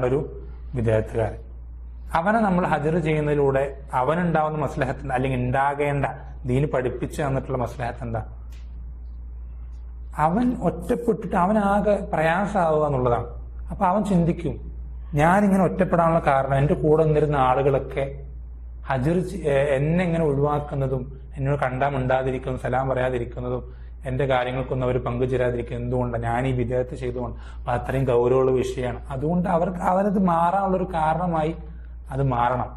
ഒരു ബിദഅത്തുകാരൻ അവനെ നമ്മൾ ഹജ്ർ ചെയ്യുന്നതിലൂടെ അവനുണ്ടാവുന്ന മസ്ലഹത്ത് അല്ലെങ്കിൽ ഉണ്ടാകേണ്ട ദീൻ പഠിപ്പിച്ചു തന്നിട്ടുള്ള മസ്ലഹത്ത് എന്താ? അവൻ ഒറ്റപ്പെട്ടിട്ട് അവനാകെ പ്രയാസമാവുക എന്നുള്ളതാണ്. അപ്പൊ അവൻ ചിന്തിക്കും, ഞാനിങ്ങനെ ഒറ്റപ്പെടാനുള്ള കാരണം എൻ്റെ കൂടെ നിന്നിരുന്ന ആളുകളൊക്കെ ഹജ്ർ എന്നെ ഇങ്ങനെ ഒഴിവാക്കുന്നതും എന്നോട് കണ്ടാൽ മിണ്ടാതിരിക്കുന്നതും സലാം പറയാതിരിക്കുന്നതും എൻ്റെ കാര്യങ്ങൾക്കൊന്നും അവർ പങ്കുചേരാതിരിക്കുന്നത് എന്തുകൊണ്ടാണ്? ഞാൻ ഈ ബിദഅത്ത് ചെയ്തുകൊണ്ട്. അപ്പൊ അത്രയും ഗൗരവമുള്ള വിഷയമാണ്. അതുകൊണ്ട് അവനത് മാറാനുള്ളൊരു കാരണമായി അത് മാറണം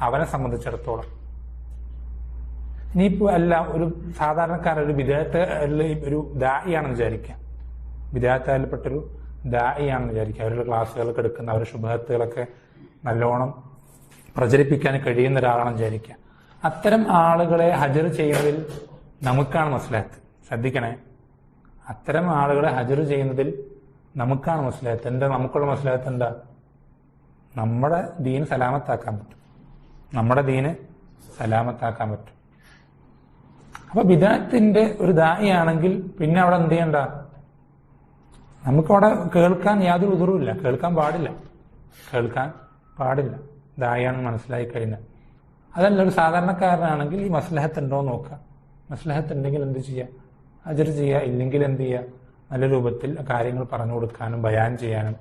അവനെ സംബന്ധിച്ചിടത്തോളം. ഇനിയിപ്പോ അല്ല, ഒരു സാധാരണക്കാരൻ ഒരു ഒരു ദാഇയാണെന്ന് വിചാരിക്കാം, ബിദഅത്തുകാരിൽപ്പെട്ടൊരു ദാഇയാണെന്ന് വിചാരിക്കുക. അവരുടെ ക്ലാസ്സുകളൊക്കെ എടുക്കുന്ന അവരുടെ ശുഭഹത്തുകളൊക്കെ നല്ലോണം പ്രചരിപ്പിക്കാൻ കഴിയുന്ന ഒരാളാണെന്ന് വിചാരിക്കുക. അത്തരം ആളുകളെ ഹജ്ർ ചെയ്യുന്നതിൽ നമുക്കാണ് മസ്ലഹത്ത്. ശ്രദ്ധിക്കണേ, അത്തരം ആളുകളെ ഹജ്ർ ചെയ്യുന്നതിൽ നമുക്കാണ് മസ്ലഹത്ത്. നമുക്കുള്ള മസ്ലഹത്ത് എന്താ? നമ്മുടെ ദീൻ സലാമത്താക്കാൻ പറ്റും, നമ്മുടെ ദീന് സലാമത്താക്കാൻ പറ്റും. അപ്പൊ ബിദഅത്തിന്റെ ഒരു ദാഇയാണെങ്കിൽ പിന്നെ അവിടെ എന്ത് ചെയ്യണ്ട, നമുക്കവിടെ കേൾക്കാൻ യാതൊരു ഉദുറുമില്ല, കേൾക്കാൻ പാടില്ല. ദായാണെന്ന് മനസ്സിലായി കഴിഞ്ഞാൽ. അതല്ല, ഒരു സാധാരണക്കാരനാണെങ്കിൽ ഈ മസ്ലഹത്ത് ഉണ്ടോ എന്ന് നോക്കുക. മസ്ലഹത്ത് ഉണ്ടെങ്കിൽ എന്ത് ചെയ്യുക? അജർ ചെയ്യുക. ഇല്ലെങ്കിൽ എന്ത് ചെയ്യുക? നല്ല രൂപത്തിൽ കാര്യങ്ങൾ പറഞ്ഞു കൊടുക്കാനും ബയാൻ ചെയ്യാനും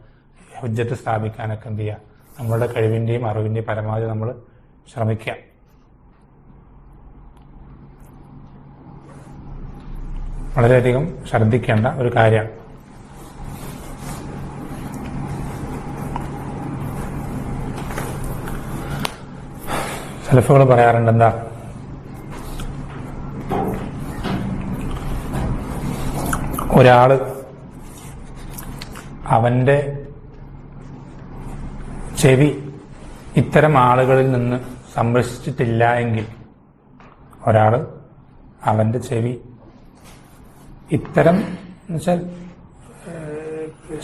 ഹുജ്ജത്ത് സ്ഥാപിക്കാനൊക്കെ എന്ത് ചെയ്യുക? നമ്മളുടെ കഴിവിൻ്റെയും അറിവിൻ്റെയും പരമാവധി നമ്മൾ ശ്രമിക്കുക. വളരെയധികം ശ്രദ്ധിക്കേണ്ട ഒരു കാര്യമാണ്. സലഫുകൾ പറയാറുണ്ട്, എന്താ, ഒരാള് അവന്റെ ചെവി ഇത്തരം ആളുകളിൽ നിന്ന് സംരക്ഷിച്ചിട്ടില്ല എങ്കിൽ, ഒരാള് അവന്റെ ചെവി ഇത്തരം എന്നുവെച്ചാൽ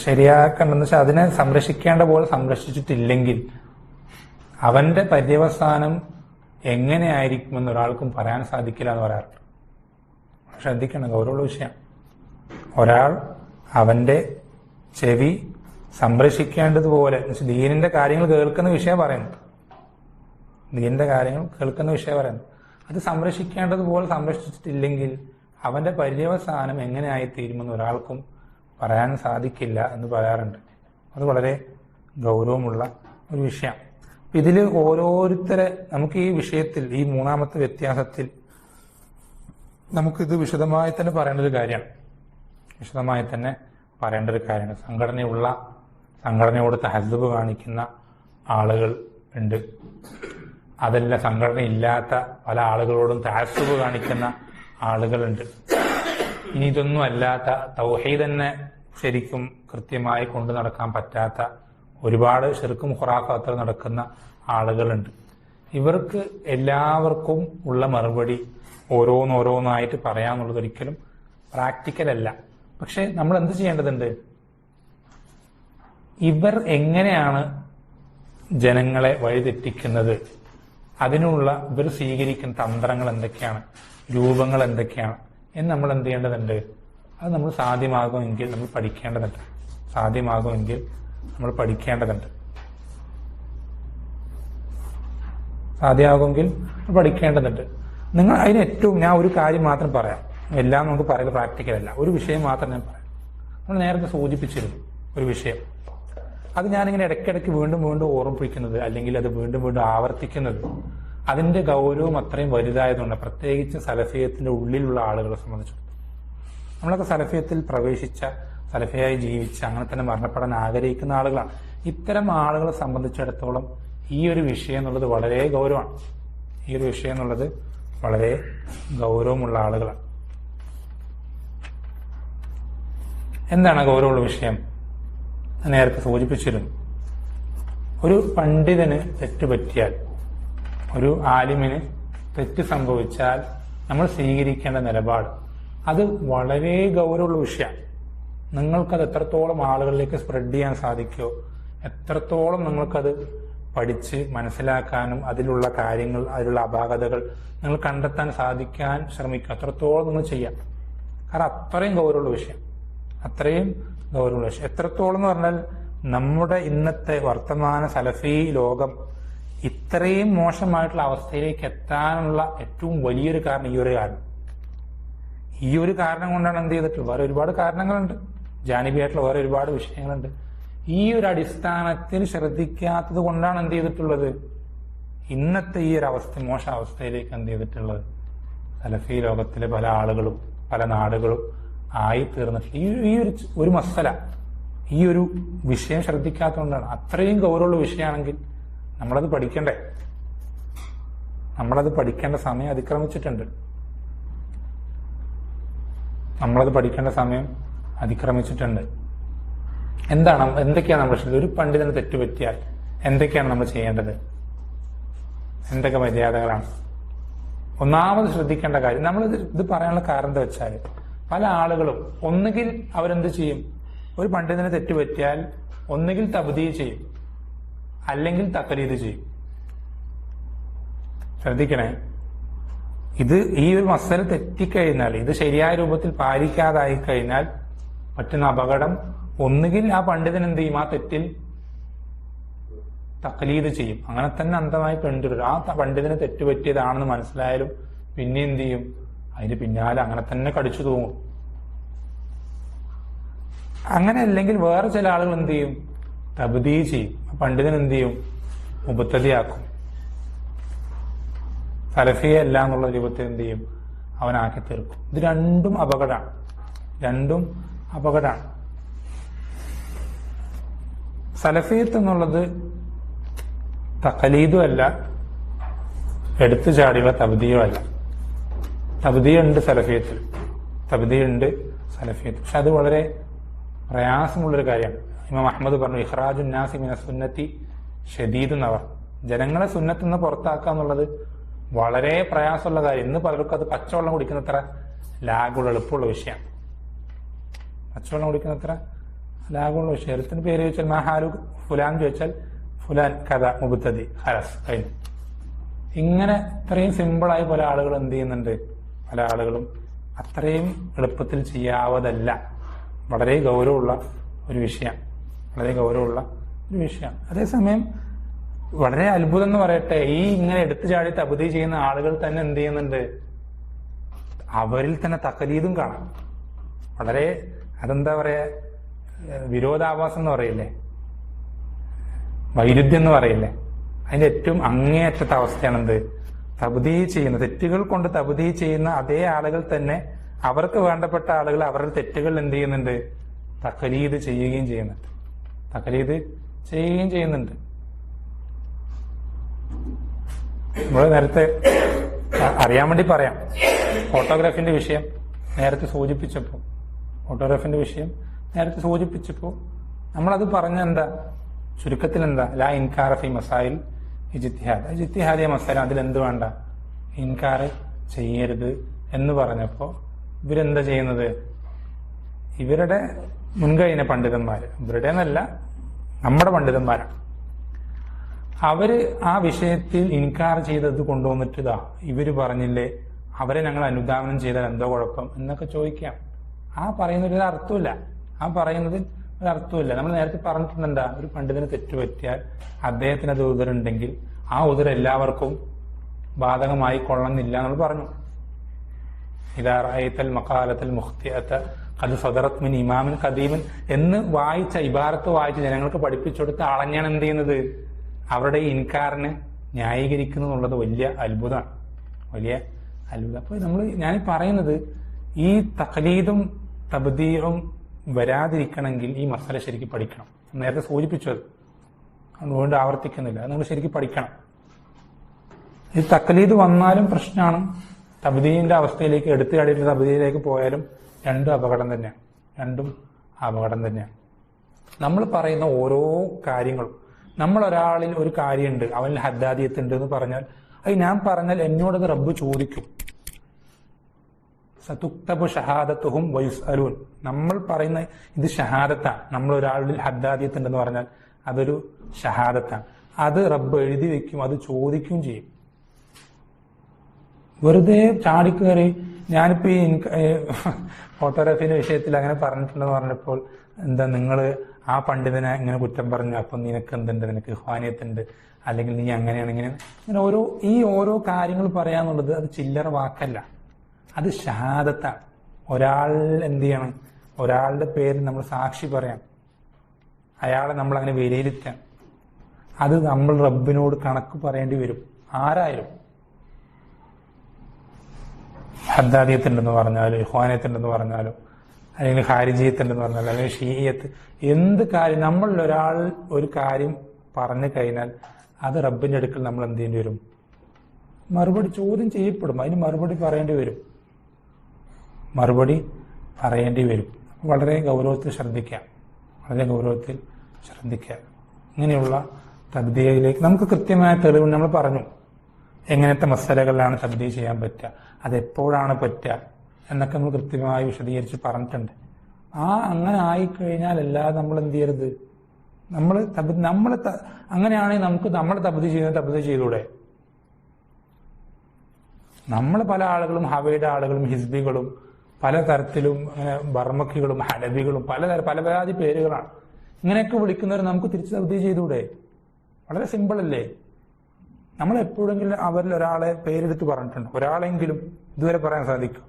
ശരിയാക്കണ്ടെന്ന് വെച്ചാൽ അതിനെ സംരക്ഷിക്കേണ്ട പോലെ സംരക്ഷിച്ചിട്ടില്ലെങ്കിൽ അവന്റെ പര്യവസാനം എങ്ങനെയായിരിക്കുമെന്ന് ഒരാൾക്കും പറയാൻ സാധിക്കില്ല എന്ന് പറയാറുണ്ട്. ശ്രദ്ധിക്കണം, ഗൗരവമുള്ള വിഷയം. ഒരാൾ അവന്റെ ചെവി സംരക്ഷിക്കേണ്ടതുപോലെ, ദീനിന്റെ കാര്യങ്ങൾ കേൾക്കുന്ന വിഷയം പറയുന്നു, ദീനിന്റെ കാര്യങ്ങൾ കേൾക്കുന്ന വിഷയം പറയുന്നു, അത് സംരക്ഷിക്കേണ്ടതുപോലെ സംരക്ഷിച്ചിട്ടില്ലെങ്കിൽ അവന്റെ പര്യവസാനം എങ്ങനെയായിത്തീരുമെന്ന് ഒരാൾക്കും പറയാൻ സാധിക്കില്ല എന്ന് പറയാറുണ്ട്. അത് വളരെ ഗൗരവമുള്ള ഒരു വിഷയം. ഇതിൽ ഓരോരുത്തരെ നമുക്ക് ഈ വിഷയത്തിൽ, ഈ മൂന്നാമത്തെ വ്യത്യാസത്തിൽ നമുക്കിത് വിശദമായി തന്നെ പറയേണ്ട ഒരു കാര്യമാണ്. വിശദമായി തന്നെ പറയേണ്ട ഒരു കാര്യമാണ്. സംഘടനയോട് തഹസ്സുബ് കാണിക്കുന്ന ആളുകൾ ഉണ്ട്. അതല്ല, സംഘടനയില്ലാത്ത പല ആളുകളോടും തഹസ്സുബ് കാണിക്കുന്ന ആളുകളുണ്ട്. ഇനി ഇതൊന്നും അല്ലാത്ത തൗഹീദ് തന്നെ ശരിക്കും കൃത്യമായി കൊണ്ടു നടക്കാൻ പറ്റാത്ത ഒരുപാട് ശിർക്കും ഖുറാഫാത്തുകൾ നടക്കുന്ന ആളുകളുണ്ട്. ഇവർക്ക് എല്ലാവർക്കും ഉള്ള മറുപടി ഓരോന്നോരോന്നായിട്ട് പറയാന്നുള്ളത് ഒരിക്കലും പ്രാക്ടിക്കൽ അല്ല. പക്ഷെ നമ്മൾ എന്ത് ചെയ്യേണ്ടതുണ്ട്? ഇവർ എങ്ങനെയാണ് ജനങ്ങളെ വഴിതെറ്റിക്കുന്നത്, അതിനുള്ള ഇവർ സ്വീകരിക്കുന്ന തന്ത്രങ്ങൾ എന്തൊക്കെയാണ്, രൂപങ്ങൾ എന്തൊക്കെയാണ് എന്ന് നമ്മൾ എന്ത് ചെയ്യേണ്ടതുണ്ട്? അത് നമ്മൾ സാധ്യമാകുമെങ്കിൽ നമ്മൾ പഠിക്കേണ്ടതുണ്ട്. സാധ്യമാകുമെങ്കിൽ പഠിക്കേണ്ടതുണ്ട്. നിങ്ങൾ അതിന് ഏറ്റവും, ഞാൻ ഒരു കാര്യം മാത്രം പറയാം, എല്ലാം നമുക്ക് പറയുന്നത് പ്രാക്ടിക്കലല്ല, ഒരു വിഷയം മാത്രം ഞാൻ പറയാം. നമ്മൾ നേരത്തെ സൂചിപ്പിച്ചിരുന്നു ഒരു വിഷയം, അത് ഞാനിങ്ങനെ ഇടയ്ക്കിടയ്ക്ക് വീണ്ടും വീണ്ടും ഓർമ്മിപ്പിക്കുന്നത്, അല്ലെങ്കിൽ അത് വീണ്ടും വീണ്ടും ആവർത്തിക്കുന്നത് അതിന്റെ ഗൗരവം അത്രയും വലുതായതുകൊണ്ട്, പ്രത്യേകിച്ച് സലഫിയത്തിന്റെ ഉള്ളിലുള്ള ആളുകളെ സംബന്ധിച്ചിടത്തോളം. നമ്മളൊക്കെ സലഫിയത്തിൽ പ്രവേശിച്ച, സലഫിയായി ജീവിച്ച, അങ്ങനെ തന്നെ മരണപ്പെടാൻ ആഗ്രഹിക്കുന്ന ആളുകളാണ്. ഇത്തരം ആളുകളെ സംബന്ധിച്ചിടത്തോളം ഈ ഒരു വിഷയം എന്നുള്ളത് വളരെ ഗൗരവമാണ്. വളരെ ഗൗരവമുള്ള ആളുകളാണ്. എന്താണ് ഗൗരവമുള്ള വിഷയം? നേരത്തെ സൂചിപ്പിച്ചിരുന്നു. ഒരു പണ്ഡിതന് തെറ്റുപറ്റിയാൽ, ഒരു ആലിമിന് തെറ്റ് സംഭവിച്ചാൽ നമ്മൾ സ്വീകരിക്കേണ്ട നിലപാട് അത് വളരെ ഗൗരവമുള്ള വിഷയമാണ്. നിങ്ങൾക്കത് എത്രത്തോളം ആളുകളിലേക്ക് സ്പ്രെഡ് ചെയ്യാൻ സാധിക്കുമോ, എത്രത്തോളം നിങ്ങൾക്കത് പഠിച്ച് മനസ്സിലാക്കാനും അതിലുള്ള കാര്യങ്ങൾ, അതിലുള്ള അപാകതകൾ നിങ്ങൾ കണ്ടെത്താൻ സാധിക്കാൻ ശ്രമിക്കുക, അത്രത്തോളം നിങ്ങൾ ചെയ്യാം. കാരണം അത്രയും ഗൗരവമുള്ള വിഷയം. എത്രത്തോളം എന്ന് പറഞ്ഞാൽ നമ്മുടെ ഇന്നത്തെ വർത്തമാന സലഫി ലോകം ഇത്രയും മോശമായിട്ടുള്ള അവസ്ഥയിലേക്ക് എത്താനുള്ള ഏറ്റവും വലിയൊരു കാരണം ഈ ഒരു കാരണം കൊണ്ടാണ് എന്ത് ചെയ്തിട്ടുള്ളത്. വേറെ ഒരുപാട് കാരണങ്ങളുണ്ട്, ജാനിബിയായിട്ടുള്ള വേറെ ഒരുപാട് വിഷയങ്ങളുണ്ട്. ഈ ഒരു അടിസ്ഥാനത്തിൽ ശ്രദ്ധിക്കാത്തത് കൊണ്ടാണ് എന്ത് ചെയ്തിട്ടുള്ളത്, ഇന്നത്തെ ഈ ഒരു അവസ്ഥ, മോശം അവസ്ഥയിലേക്ക് എന്ത് ചെയ്തിട്ടുള്ളത്, സലഫി ലോകത്തിലെ പല ആളുകളും പല നാടുകളും ആയി തീർന്നിട്ടുള്ള ഒരു മസല, ഈ ഒരു വിഷയം ശ്രദ്ധിക്കാത്തതുകൊണ്ടാണ്. അത്രയും ഗൗരവമുള്ള വിഷയമാണെങ്കിൽ നമ്മളത് പഠിക്കണ്ടേ? നമ്മളത് പഠിക്കേണ്ട സമയം അതിക്രമിച്ചിട്ടുണ്ട്. എന്തൊക്കെയാണ് നമ്മൾ ഒരു പണ്ഡിതന് തെറ്റുപറ്റിയാൽ എന്തൊക്കെയാണ് നമ്മൾ ചെയ്യേണ്ടത്? എന്തൊക്കെ മര്യാദകളാണ്? ഒന്നാമത് ശ്രദ്ധിക്കേണ്ട കാര്യം, നമ്മൾ ഇത് പറയാനുള്ള കാരണം എന്താ വെച്ചാൽ, പല ആളുകളും ഒന്നുകിൽ അവരെന്ത് ചെയ്യും, ഒരു പണ്ഡിതന് തെറ്റുപറ്റിയാൽ ഒന്നുകിൽ തബ്ദീഅ് ചെയ്യും, അല്ലെങ്കിൽ തഖ്ലീദ് ചെയ്യും. ശ്രദ്ധിക്കണേ, ഈ ഒരു മസല തെറ്റിക്കഴിഞ്ഞാൽ, ഇത് ശരിയായ രൂപത്തിൽ പാലിക്കാതായി കഴിഞ്ഞാൽ പറ്റുന്ന അപകടം, ഒന്നുകിൽ ആ പണ്ഡിതൻ എന്ത് ചെയ്യും, ആ തെറ്റിൽ തഖ്ലീദ് ചെയ്യും. അങ്ങനെ തന്നെ അന്ധമായി പിന്തുടരും. ആ പണ്ഡിതന് തെറ്റുപറ്റിയതാണെന്ന് മനസ്സിലായാലും പിന്നെ എന്ത് ചെയ്യും? അതിന് പിന്നാലെ അങ്ങനെ തന്നെ കടിച്ചു തൂങ്ങും. അങ്ങനെ അല്ലെങ്കിൽ വേറെ ചില ആളുകൾ എന്ത് ചെയ്യും? തബ്ദീഅ് ചെയ്യും. പണ്ഡിതൻ എന്ത് ചെയ്യും? മുബ്തദിയാക്കും. സലഫിയ അല്ല എന്നുള്ള രൂപത്തിൽ എന്ത് ചെയ്യും? അവനാക്കി തീർക്കും. ഇത് രണ്ടും അപകടമാണ്. സലഫിയത്ത് എന്നുള്ളത് തഖ്ലീദും അല്ല, എടുത്തു ചാടിയുള്ള തബ്ദീഉം അല്ല. തബ്ദീഅ് ഉണ്ട് സലഫിയത്തിൽ, പക്ഷെ അത് വളരെ പ്രയാസമുള്ളൊരു കാര്യമാണ്. ഇമാം അഹ്മദ് പറഞ്ഞു, ഇഖ്റാജുൻ നാസി മിന സുന്നത്തി ഷദീദ് എന്നവർ, ജനങ്ങളെ സുന്നത്ത് നിന്ന് പുറത്താക്കുക എന്നുള്ളത് വളരെ പ്രയാസമുള്ള കാര്യം. ഇന്ന് പലർക്കും അത് പച്ചവെള്ളം കുടിക്കുന്നത്ര എളുപ്പമുള്ള വിഷയമാണ്. പച്ചവെള്ളം കുടിക്കുന്നത്ര ലാഗുള്ള വിഷയം. എഴുത്തിന് പേര് ചോദിച്ചാൽ മഹാലു ഫുലാൻ ചോദിച്ചാൽ ഫുലാൻ കഥ മുബ്തദി ഹലസ് കഴിഞ്ഞു. ഇങ്ങനെ ഇത്രയും സിമ്പിളായി പല ആളുകൾ എന്ത് ചെയ്യുന്നുണ്ട്? പല ആളുകളും അത്രയും എളുപ്പത്തിൽ ചെയ്യാവതല്ല. വളരെ ഗൗരവമുള്ള ഒരു വിഷയം. അതേസമയം വളരെ അത്ഭുതം എന്ന് പറയട്ടെ, ഈ ഇങ്ങനെ എടുത്തു ചാടി തബ്ദീഅ് ചെയ്യുന്ന ആളുകൾ തന്നെ എന്ത് ചെയ്യുന്നുണ്ട്? അവരിൽ തന്നെ തഖ്ലീദും കാണാം. വളരെ അതെന്താ പറയാ, വിരോധാഭാസം എന്ന് പറയില്ലേ, വൈരുദ്ധ്യം എന്ന് പറയില്ലേ, അതിന്റെ ഏറ്റവും അങ്ങേയറ്റത്തെ അവസ്ഥയാണെന്ത്? തബ്ദീഅ് ചെയ്യുന്ന, തെറ്റുകൾ കൊണ്ട് തബ്ദീഅ് ചെയ്യുന്ന അതേ ആളുകൾ തന്നെ അവർക്ക് വേണ്ടപ്പെട്ട ആളുകൾ അവരുടെ തെറ്റുകൾ എന്ത് ചെയ്യുന്നുണ്ട്? തഖ്ലീദ് ചെയ്യുകയും ചെയ്യുന്നുണ്ട്. നമ്മൾ നേരത്തെ അറിയാൻ വേണ്ടി പറയാം, ഫോട്ടോഗ്രാഫിന്റെ വിഷയം നേരത്തെ സൂചിപ്പിച്ചപ്പോ നമ്മളത് പറഞ്ഞ എന്താ, ചുരുക്കത്തിൽ എന്താ, ലാ ഇൻകാറ ഫി മസായിൽ ഇജ്തിഹാദിയ മസാല, അതിലെന്ത് വേണ്ട, ഇൻകാർ ചെയ്യരുത് എന്ന് പറഞ്ഞപ്പോ ഇവരെന്താ ചെയ്യുന്നത്? ഇവരുടെ മുൻകഴിഞ്ഞ പണ്ഡിതന്മാര്, ഇവരുടെ എന്നല്ല നമ്മുടെ പണ്ഡിതന്മാരാണ്, അവര് ആ വിഷയത്തിൽ ഇൻകാർ ചെയ്തത് കൊണ്ടുവന്നിട്ട് ഇവര് പറഞ്ഞില്ലേ, അവരെ ഞങ്ങൾ അനുധാവനം ചെയ്താൽ എന്തോ കുഴപ്പം എന്നൊക്കെ ചോദിക്കാം. ആ പറയുന്നതിൽ ഒരു അർത്ഥമില്ല. നമ്മൾ നേരത്തെ പറഞ്ഞിട്ടുണ്ടെന്താ, ഒരു പണ്ഡിതന് തെറ്റുപറ്റിയാൽ അദ്ദേഹത്തിന് അത് ഉദരുണ്ടെങ്കിൽ ആ ഉദർ എല്ലാവർക്കും ബാധകമായി കൊള്ളുന്നില്ല നമ്മൾ പറഞ്ഞു. ഇദാ റഅയ്തൽ മഖാലത്തുൽ മുഖ്തിഅത ഖദ് സദറത് മിൻ ഇമാമിൻ ഖദീമൻ എന്ന് വായിച്ച ഇബാറത്ത് വായിച്ച് ജനങ്ങൾക്ക് പഠിപ്പിച്ചു കൊടുത്ത ആളെയാണ് എന്ത് ചെയ്യുന്നത്? അവരുടെ ഈ ഇൻകാറിനെ ന്യായീകരിക്കുന്നു എന്നുള്ളത് വലിയ അത്ഭുതമാണ്. അപ്പൊ ഞാൻ പറയുന്നത്, ഈ തഖ്ലീദും തബ്ദീഉം വരാതിരിക്കണമെങ്കിൽ ഈ മസല ശരിക്കും പഠിക്കണം. നേരത്തെ സൂചിപ്പിച്ചത് അതുകൊണ്ട് ആവർത്തിക്കുന്നില്ല. അത് നമ്മൾ ശരിക്കും പഠിക്കണം. ഈ തഖ്ലീദ് വന്നാലും പ്രശ്നമാണ്, തബ്ദീഇന്റെ അവസ്ഥയിലേക്ക് എടുത്തു ചാടിയിട്ട് തബ്ദീഇലേക്ക് പോയാലും രണ്ടും അപകടം തന്നെയാണ്. നമ്മൾ പറയുന്ന ഓരോ കാര്യങ്ങളും, നമ്മൾ ഒരാളിൽ ഒരു കാര്യമുണ്ട്, അവനിൽ ഹദ്ദാദിയത്ത് ഉണ്ട് എന്ന് പറഞ്ഞാൽ, അത് ഞാൻ പറഞ്ഞാൽ എന്നോടത് റബ്ബ് ചോദിക്കും. സതുക്തബു ഷഹാദത്തുഹും വയുസ്അലൂൻ, നമ്മൾ പറയുന്ന ഇത് ഷഹാദത്താണ്. നമ്മൾ ഒരാളിൽ ഹദ്ദാദിയത്ത് ഉണ്ടെന്ന് പറഞ്ഞാൽ അതൊരു ഷഹാദത്താണ്. അത് റബ്ബ് എഴുതി വെക്കും, അത് ചോദിക്കുകയും ചെയ്യും. വെറുതെ ചാടിക്കേറി ഞാനിപ്പോ ഈ ഫോട്ടോഗ്രാഫിന്റെ വിഷയത്തിൽ അങ്ങനെ പറഞ്ഞിട്ടുണ്ടെന്ന് പറഞ്ഞപ്പോൾ എന്താ നിങ്ങൾ ആ പണ്ഡിതനെ ഇങ്ങനെ കുറ്റം പറഞ്ഞു, അപ്പൊ നിനക്ക് എന്തുണ്ട്, നിനക്ക് ഇഖ്വാനിയത്തുണ്ട്, അല്ലെങ്കിൽ നീ അങ്ങനെയാണ് ഇങ്ങനെ ഓരോ കാര്യങ്ങൾ പറയാന്നുള്ളത് അത് ചില്ലറ വാക്കല്ല, അത് ഷഹാദത്താണ്. ഒരാൾ എന്ത് ചെയ്യണം, ഒരാളുടെ പേര് നമ്മൾ സാക്ഷി പറയാം, അയാളെ നമ്മൾ അങ്ങനെ വിലയിരുത്താം, അത് നമ്മൾ റബ്ബിനോട് കണക്ക് പറയേണ്ടി വരും. ആരായാലും ഹദ്ദാദിയത്തുണ്ടെന്ന് പറഞ്ഞാലും ഇഖ്വാനിയത്തുണ്ടെന്ന് പറഞ്ഞാലും അല്ലെങ്കിൽ ഖാരിജിയത്തുണ്ടെന്ന് പറഞ്ഞാലും അല്ലെങ്കിൽ ഷീഇയത്ത്, എന്ത് കാര്യം നമ്മളിൽ ഒരാൾ ഒരു കാര്യം പറഞ്ഞു കഴിഞ്ഞാൽ അത് റബ്ബിന്റെ അടുക്കൽ നമ്മൾ എന്ത് ചെയ്യേണ്ടി വരും? മറുപടി ചോദ്യം ചെയ്യപ്പെടും, അതിന് മറുപടി പറയേണ്ടി വരും. വളരെ ഗൗരവത്തിൽ ശ്രദ്ധിക്കാം. ഇങ്ങനെയുള്ള തബ്ദീഇലേക്ക് നമുക്ക് കൃത്യമായ തെളിവ് നമ്മൾ പറഞ്ഞു. എങ്ങനത്തെ മസലകളിലാണ് തബ്ദീഅ് ചെയ്യാൻ പറ്റുക, അതെപ്പോഴാണ് പറ്റുക എന്നൊക്കെ നമ്മൾ കൃത്യമായി വിശദീകരിച്ച് പറഞ്ഞിട്ടുണ്ട്. അങ്ങനെ ആയിക്കഴിഞ്ഞാൽ അല്ലാതെ നമ്മൾ എന്ത് ചെയ്യരുത്, അങ്ങനെയാണെങ്കിൽ നമുക്ക് നമ്മൾ തബ്ദീഅ് ചെയ്തൂടെ? നമ്മൾ പല ആളുകളും ഹവയുടെ ആളുകളും ഹിസ്ബികളും പലതരത്തിലും ബർമക്കികളും ഹലബികളും പല പരാതി പേരുകളാണ്. ഇങ്ങനെയൊക്കെ വിളിക്കുന്നവർ നമുക്ക് തിരിച്ച് തബ്ദീഅ് ചെയ്തൂടെ? വളരെ സിമ്പിൾ അല്ലേ? നമ്മൾ എപ്പോഴെങ്കിലും അവരിൽ ഒരാളെ പേരെടുത്ത് പറഞ്ഞിട്ടുണ്ട്? ഒരാളെങ്കിലും ഇതുവരെ പറയാൻ സാധിക്കും?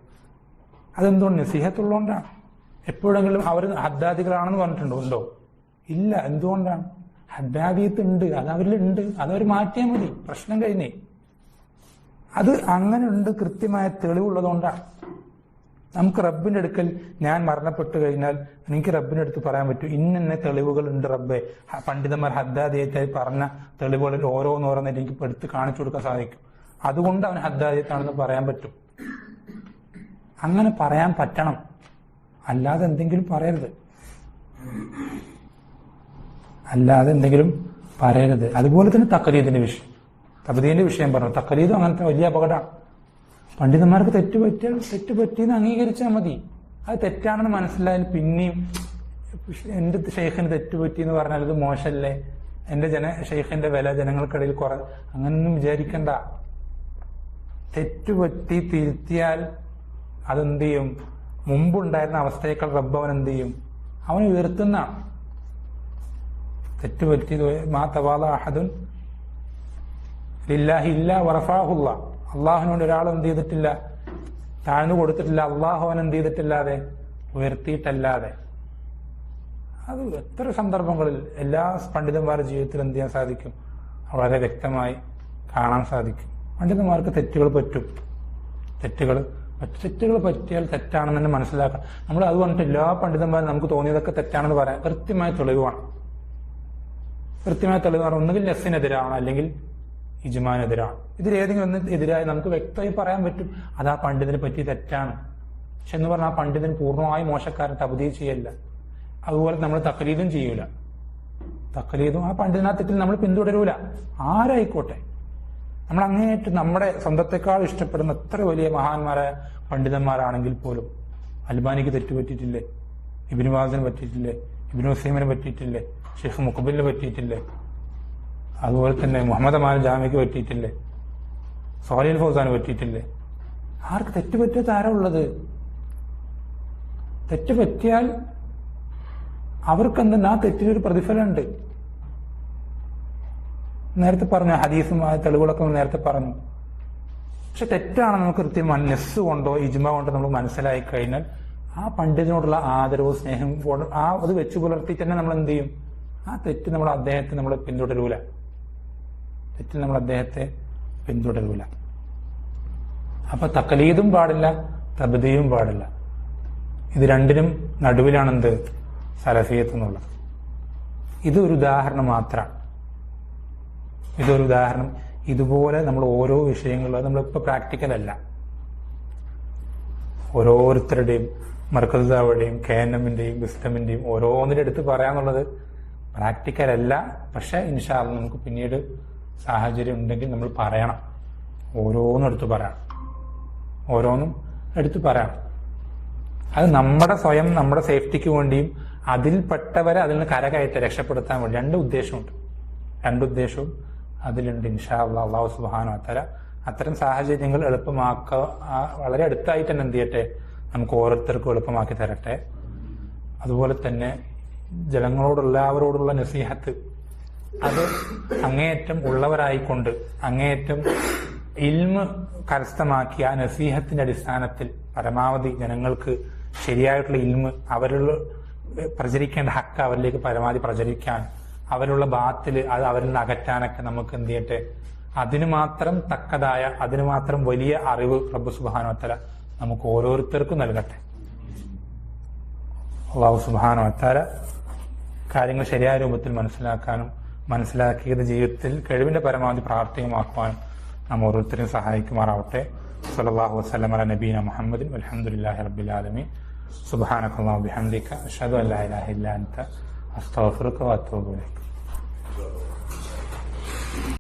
അതെന്തുകൊണ്ട്? നസീഹത്തുള്ളതുകൊണ്ടാണ്. എപ്പോഴെങ്കിലും അവർ ഹദ്ദാദികളാണെന്ന് പറഞ്ഞിട്ടുണ്ടോ? ഉണ്ടോ? ഇല്ല. എന്തുകൊണ്ടാണ്? ഹദ്ദാദിയത്ത് ഉണ്ട്, അത് അവരിലുണ്ട്, അതവർ മാറ്റിയാൽ മതി, പ്രശ്നം കഴിഞ്ഞേ. അത് അങ്ങനെ ഉണ്ട്, കൃത്യമായ തെളിവുള്ളതുകൊണ്ടാണ്. നമുക്ക് റബ്ബിന്റെ അടുക്കൽ ഞാൻ മരണപ്പെട്ടു കഴിഞ്ഞാൽ എനിക്ക് റബ്ബിന്റെ അടുത്ത് പറയാൻ പറ്റും, ഇന്ന തെളിവുകൾ ഉണ്ട് റബ്ബെ, പണ്ഡിതന്മാർ ഹദ്ദാദിയത്തായി പറഞ്ഞ തെളിവുകളിൽ ഓരോന്നോരോന്നായിട്ട് എനിക്ക് എടുത്ത് കാണിച്ചു കൊടുക്കാൻ സാധിക്കും. അതുകൊണ്ട് അവൻ ഹദ്ദാദിയത്താണെന്ന് പറയാൻ പറ്റും. അങ്ങനെ പറയാൻ പറ്റണം, അല്ലാതെ എന്തെങ്കിലും പറയരുത്. അതുപോലെ തന്നെ തഖലീദിന്റെ വിഷയം, തബ്ദീലിന്റെ വിഷയം പറഞ്ഞു. തഖലീദും അങ്ങനത്തെ വലിയ അപകടമാണ്. പണ്ഡിതന്മാർക്ക് തെറ്റുപറ്റിയെന്ന് അംഗീകരിച്ചാൽ മതി. അത് തെറ്റാണെന്ന് മനസ്സിലായാൽ പിന്നെയും എന്റെ ഷെയ്ഖിന് തെറ്റുപറ്റി എന്ന് പറഞ്ഞാൽ അത് മോശമല്ലേ, എന്റെ ഷെയ്ഖിന്റെ വില ജനങ്ങൾക്കിടയിൽ അങ്ങനൊന്നും വിചാരിക്കണ്ട. തെറ്റുപറ്റി തിരുത്തിയാൽ അതെന്ത് ചെയ്യും? മുമ്പുണ്ടായിരുന്ന അവസ്ഥയേക്കാൾ റബ്ബ് അവൻ എന്ത് ചെയ്യും? അവൻ ഉയർത്തുന്നതാണ്. തെറ്റുപറ്റി മാ തവാള അഹദുൻ ലില്ലാഹി ഇല്ലാ വറഫഅഹുല്ല. അള്ളാഹുവിനോട് ഒരാൾ എന്ത് ചെയ്തിട്ടില്ല? താഴ്ന്നു കൊടുത്തിട്ടില്ല. അള്ളാഹു അവൻ എന്ത് ചെയ്തിട്ടില്ലാതെ? ഉയർത്തിയിട്ടല്ലാതെ. അത് എത്ര സന്ദർഭങ്ങളിൽ എല്ലാ പണ്ഡിതന്മാരുടെ ജീവിതത്തിൽ എന്ത് ചെയ്യാൻ സാധിക്കും? വളരെ വ്യക്തമായി കാണാൻ സാധിക്കും. പണ്ഡിതന്മാർക്ക് തെറ്റുകൾ പറ്റും. തെറ്റുകൾ പറ്റിയാൽ തെറ്റാണെന്ന് തന്നെ മനസ്സിലാക്കണം. നമ്മൾ അത് പറഞ്ഞിട്ട് എല്ലാ പണ്ഡിതന്മാരും നമുക്ക് തോന്നിയതൊക്കെ തെറ്റാണെന്ന് പറയാം. കൃത്യമായ തെളിവ് വേണം. ഒന്നുകിൽ നെസ്സിനെതിരാണ്, അല്ലെങ്കിൽ ഇജ്മാനെതിരാണ്. ഇതിലേതെങ്കിലും ഒന്ന് എതിരായി നമുക്ക് വ്യക്തമായി പറയാൻ പറ്റും അത് ആ പണ്ഡിതനെ പറ്റി തെറ്റാണ്. പക്ഷെ എന്ന് പറഞ്ഞാൽ ആ പണ്ഡിതൻ പൂർണ്ണമായും മോശക്കാരൻ തബ്ദീൽ ചെയ്യല്ല. അതുപോലെ നമ്മൾ തഖലീദും ചെയ്യൂല. തഖലീദും ആ പണ്ഡിതനാ തെറ്റിൽ നമ്മൾ പിന്തുടരൂല, ആരായിക്കോട്ടെ. നമ്മൾ അങ്ങേയറ്റം നമ്മുടെ സ്വന്തത്തെക്കാൾ ഇഷ്ടപ്പെടുന്ന എത്ര വലിയ മഹാന്മാരായ പണ്ഡിതന്മാരാണെങ്കിൽ പോലും അൽബാനിക്ക് തെറ്റുപറ്റിയിട്ടില്ലേ? ഇബ്നു ബാസിന് പറ്റിയിട്ടില്ലേ? ഇബ്നു ഉസൈമിന് പറ്റിയിട്ടില്ലേ? ഷെയ്ഖ് മുഖബിലിന് പറ്റിയിട്ടില്ലേ? അതുപോലെ തന്നെ മുഹമ്മദ് അമാൻ ജാമിക്ക് പറ്റിയിട്ടില്ലേ? സോലിൽ ഫൗസാന് പറ്റിയിട്ടില്ലേ? ആർക്ക് തെറ്റുപറ്റാത്ത ആരാ ഉള്ളത്? തെറ്റുപറ്റിയാൽ അവർക്ക് ആ തെറ്റിനൊരു പ്രതിഫലമുണ്ട്. നേരത്തെ പറഞ്ഞു, ഹദീസുമായ തെളിവുകളൊക്കെ നേരത്തെ പറഞ്ഞു. പക്ഷെ തെറ്റാണെന്ന് നമുക്ക് കൃത്യമായി നെസ് കൊണ്ടോ ഇജ്മ കൊണ്ടോ നമ്മൾ മനസ്സിലായി കഴിഞ്ഞാൽ ആ പണ്ഡിതനോടുള്ള ആദരവും സ്നേഹം അത് വെച്ച് പുലർത്തിയിട്ട് തന്നെ നമ്മൾ എന്ത് ചെയ്യും? ആ തെറ്റ് നമ്മൾ പിന്തുടരൂല. അപ്പൊ തഖലീദും പാടില്ല, തബ്ദീലും പാടില്ല. ഇത് രണ്ടിനും നടുവിലാണെന്ത്? സലഫിയത്ത് എന്നുള്ളത്. ഇതൊരു ഉദാഹരണം മാത്രമാണ്. ഇതുപോലെ നമ്മൾ ഓരോ വിഷയങ്ങളും നമ്മളിപ്പോ പ്രാക്ടിക്കൽ അല്ല. ഓരോരുത്തരുടെയും മർക്കസുകളുടെയും KNMന്റെയും വിസ്ഡമിന്റെയും ഓരോന്നിന്റെ അടുത്ത് പറയാന്നുള്ളത് പ്രാക്ടിക്കൽ അല്ല. പക്ഷെ ഇൻഷാ അല്ലാഹ് നമുക്ക് പിന്നീട് സാഹചര്യം ഉണ്ടെങ്കിൽ നമ്മൾ പറയണം. ഓരോന്നും എടുത്ത് പറയണം. അത് നമ്മുടെ സേഫ്റ്റിക്ക് വേണ്ടിയും അതിൽപ്പെട്ടവരെ അതിൽ നിന്ന് രക്ഷപ്പെടുത്താൻ വേണ്ടി രണ്ട് ഉദ്ദേശവും അതിലുണ്ട്. ഇൻഷാ അല്ലാഹ് അല്ലാഹു സുബ്ഹാനഹു വ തആല അത്തരം സാഹചര്യങ്ങൾ വളരെ അടുത്തായിട്ട് തന്നെ എന്ത് ചെയ്യട്ടെ, നമുക്ക് ഓരോരുത്തർക്കും എളുപ്പമാക്കി തരട്ടെ. അതുപോലെ തന്നെ എല്ലാവരോടുള്ള നസീഹത്ത് അത് അങ്ങേയറ്റം ഉള്ളവരായിക്കൊണ്ട് അങ്ങേയറ്റം ഇൽമ് കരസ്ഥമാക്കിയ ആ നസീഹത്തിന്റെ അടിസ്ഥാനത്തിൽ പരമാവധി ജനങ്ങൾക്ക് ശരിയായിട്ടുള്ള ഇൽമ് അവരിൽ പ്രചരിക്കേണ്ട ഹക്ക് അവരിലേക്ക് പരമാവധി പ്രചരിക്കാൻ, അവരുള്ള ബാത്തില് അത് അവരിൽ നിന്ന് അകറ്റാനൊക്കെ നമുക്ക് എന്ത് ചെയ്യട്ടെ, അതിനു മാത്രം വലിയ അറിവ് റബ്ബ് സുബ്ഹാനഹു വ തആല നമുക്ക് ഓരോരുത്തർക്കും നൽകട്ടെ. അല്ലാഹു സുബ്ഹാനഹു വ തആല കാര്യങ്ങൾ ശരിയായ രൂപത്തിൽ മനസ്സിലാക്കാനും മനസ്സിലാക്കിയത് ജീവിതത്തിൽ കഴിവിന്റെ പരമാവധി പ്രാവർത്തികമാക്കുവാനും നാം ഓരോരുത്തരും സഹായിക്കുമാറാവട്ടെ. സ്വല്ലല്ലാഹു വസല്ലമ അലാ നബീന മുഹമ്മദിൻ വൽഹംദുലില്ലാഹി റബ്ബിൽ ആലമീൻ. സുബ്ഹാനകല്ലാഹു വബിഹംദിക അഷ്ഹദു അൻ ലാ ഇലാഹ ഇല്ലാ അൻത അസ്തഗ്ഫിറുക വഅത്തൂബു ഇലൈക്.